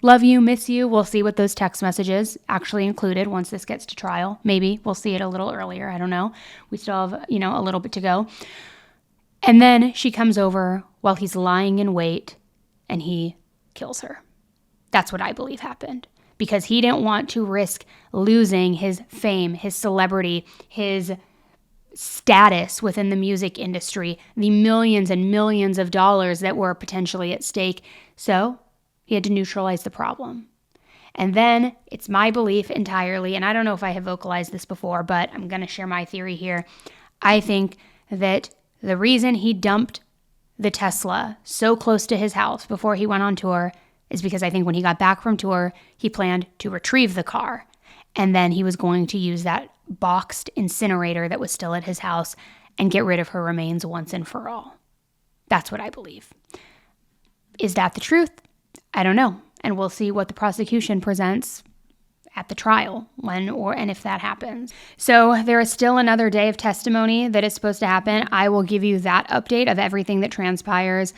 love you, miss you. We'll see what those text messages actually included once this gets to trial. Maybe we'll see it a little earlier. I don't know. We still have, a little bit to go. And then she comes over while he's lying in wait and he kills her. That's what I believe happened. Because he didn't want to risk losing his fame, his celebrity, his status within the music industry, the millions and millions of dollars that were potentially at stake. So he had to neutralize the problem. And then it's my belief entirely, and I don't know if I have vocalized this before, but I'm going to share my theory here. I think that the reason he dumped the Tesla so close to his house before he went on tour is because I think when he got back from tour, he planned to retrieve the car. And then he was going to use that boxed incinerator that was still at his house and get rid of her remains once and for all. That's what I believe. Is that the truth? I don't know. And we'll see what the prosecution presents at the trial when and if that happens. So there is still another day of testimony that is supposed to happen. I will give you that update of everything that transpires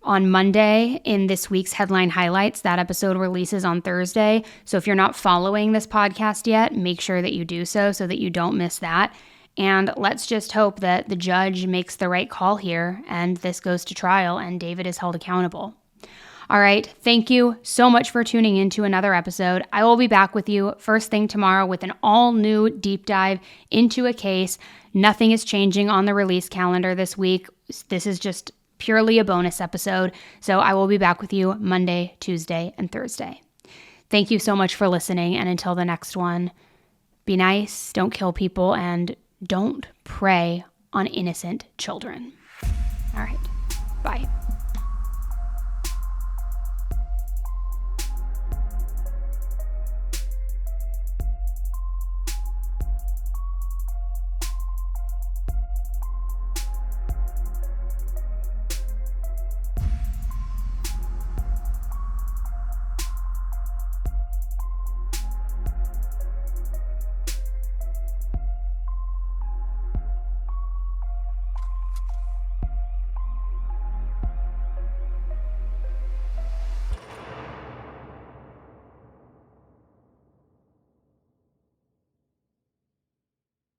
on Monday in this week's Headline Highlights. That episode releases on Thursday. So if you're not following this podcast yet, make sure that you do so that you don't miss that. And let's just hope that the judge makes the right call here and this goes to trial and David is held accountable. All right. Thank you so much for tuning in to another episode. I will be back with you first thing tomorrow with an all new deep dive into a case. Nothing is changing on the release calendar this week. This is just purely a bonus episode. So I will be back with you Monday, Tuesday, and Thursday. Thank you so much for listening. And until the next one, be nice, don't kill people, and don't prey on innocent children. All right. Bye.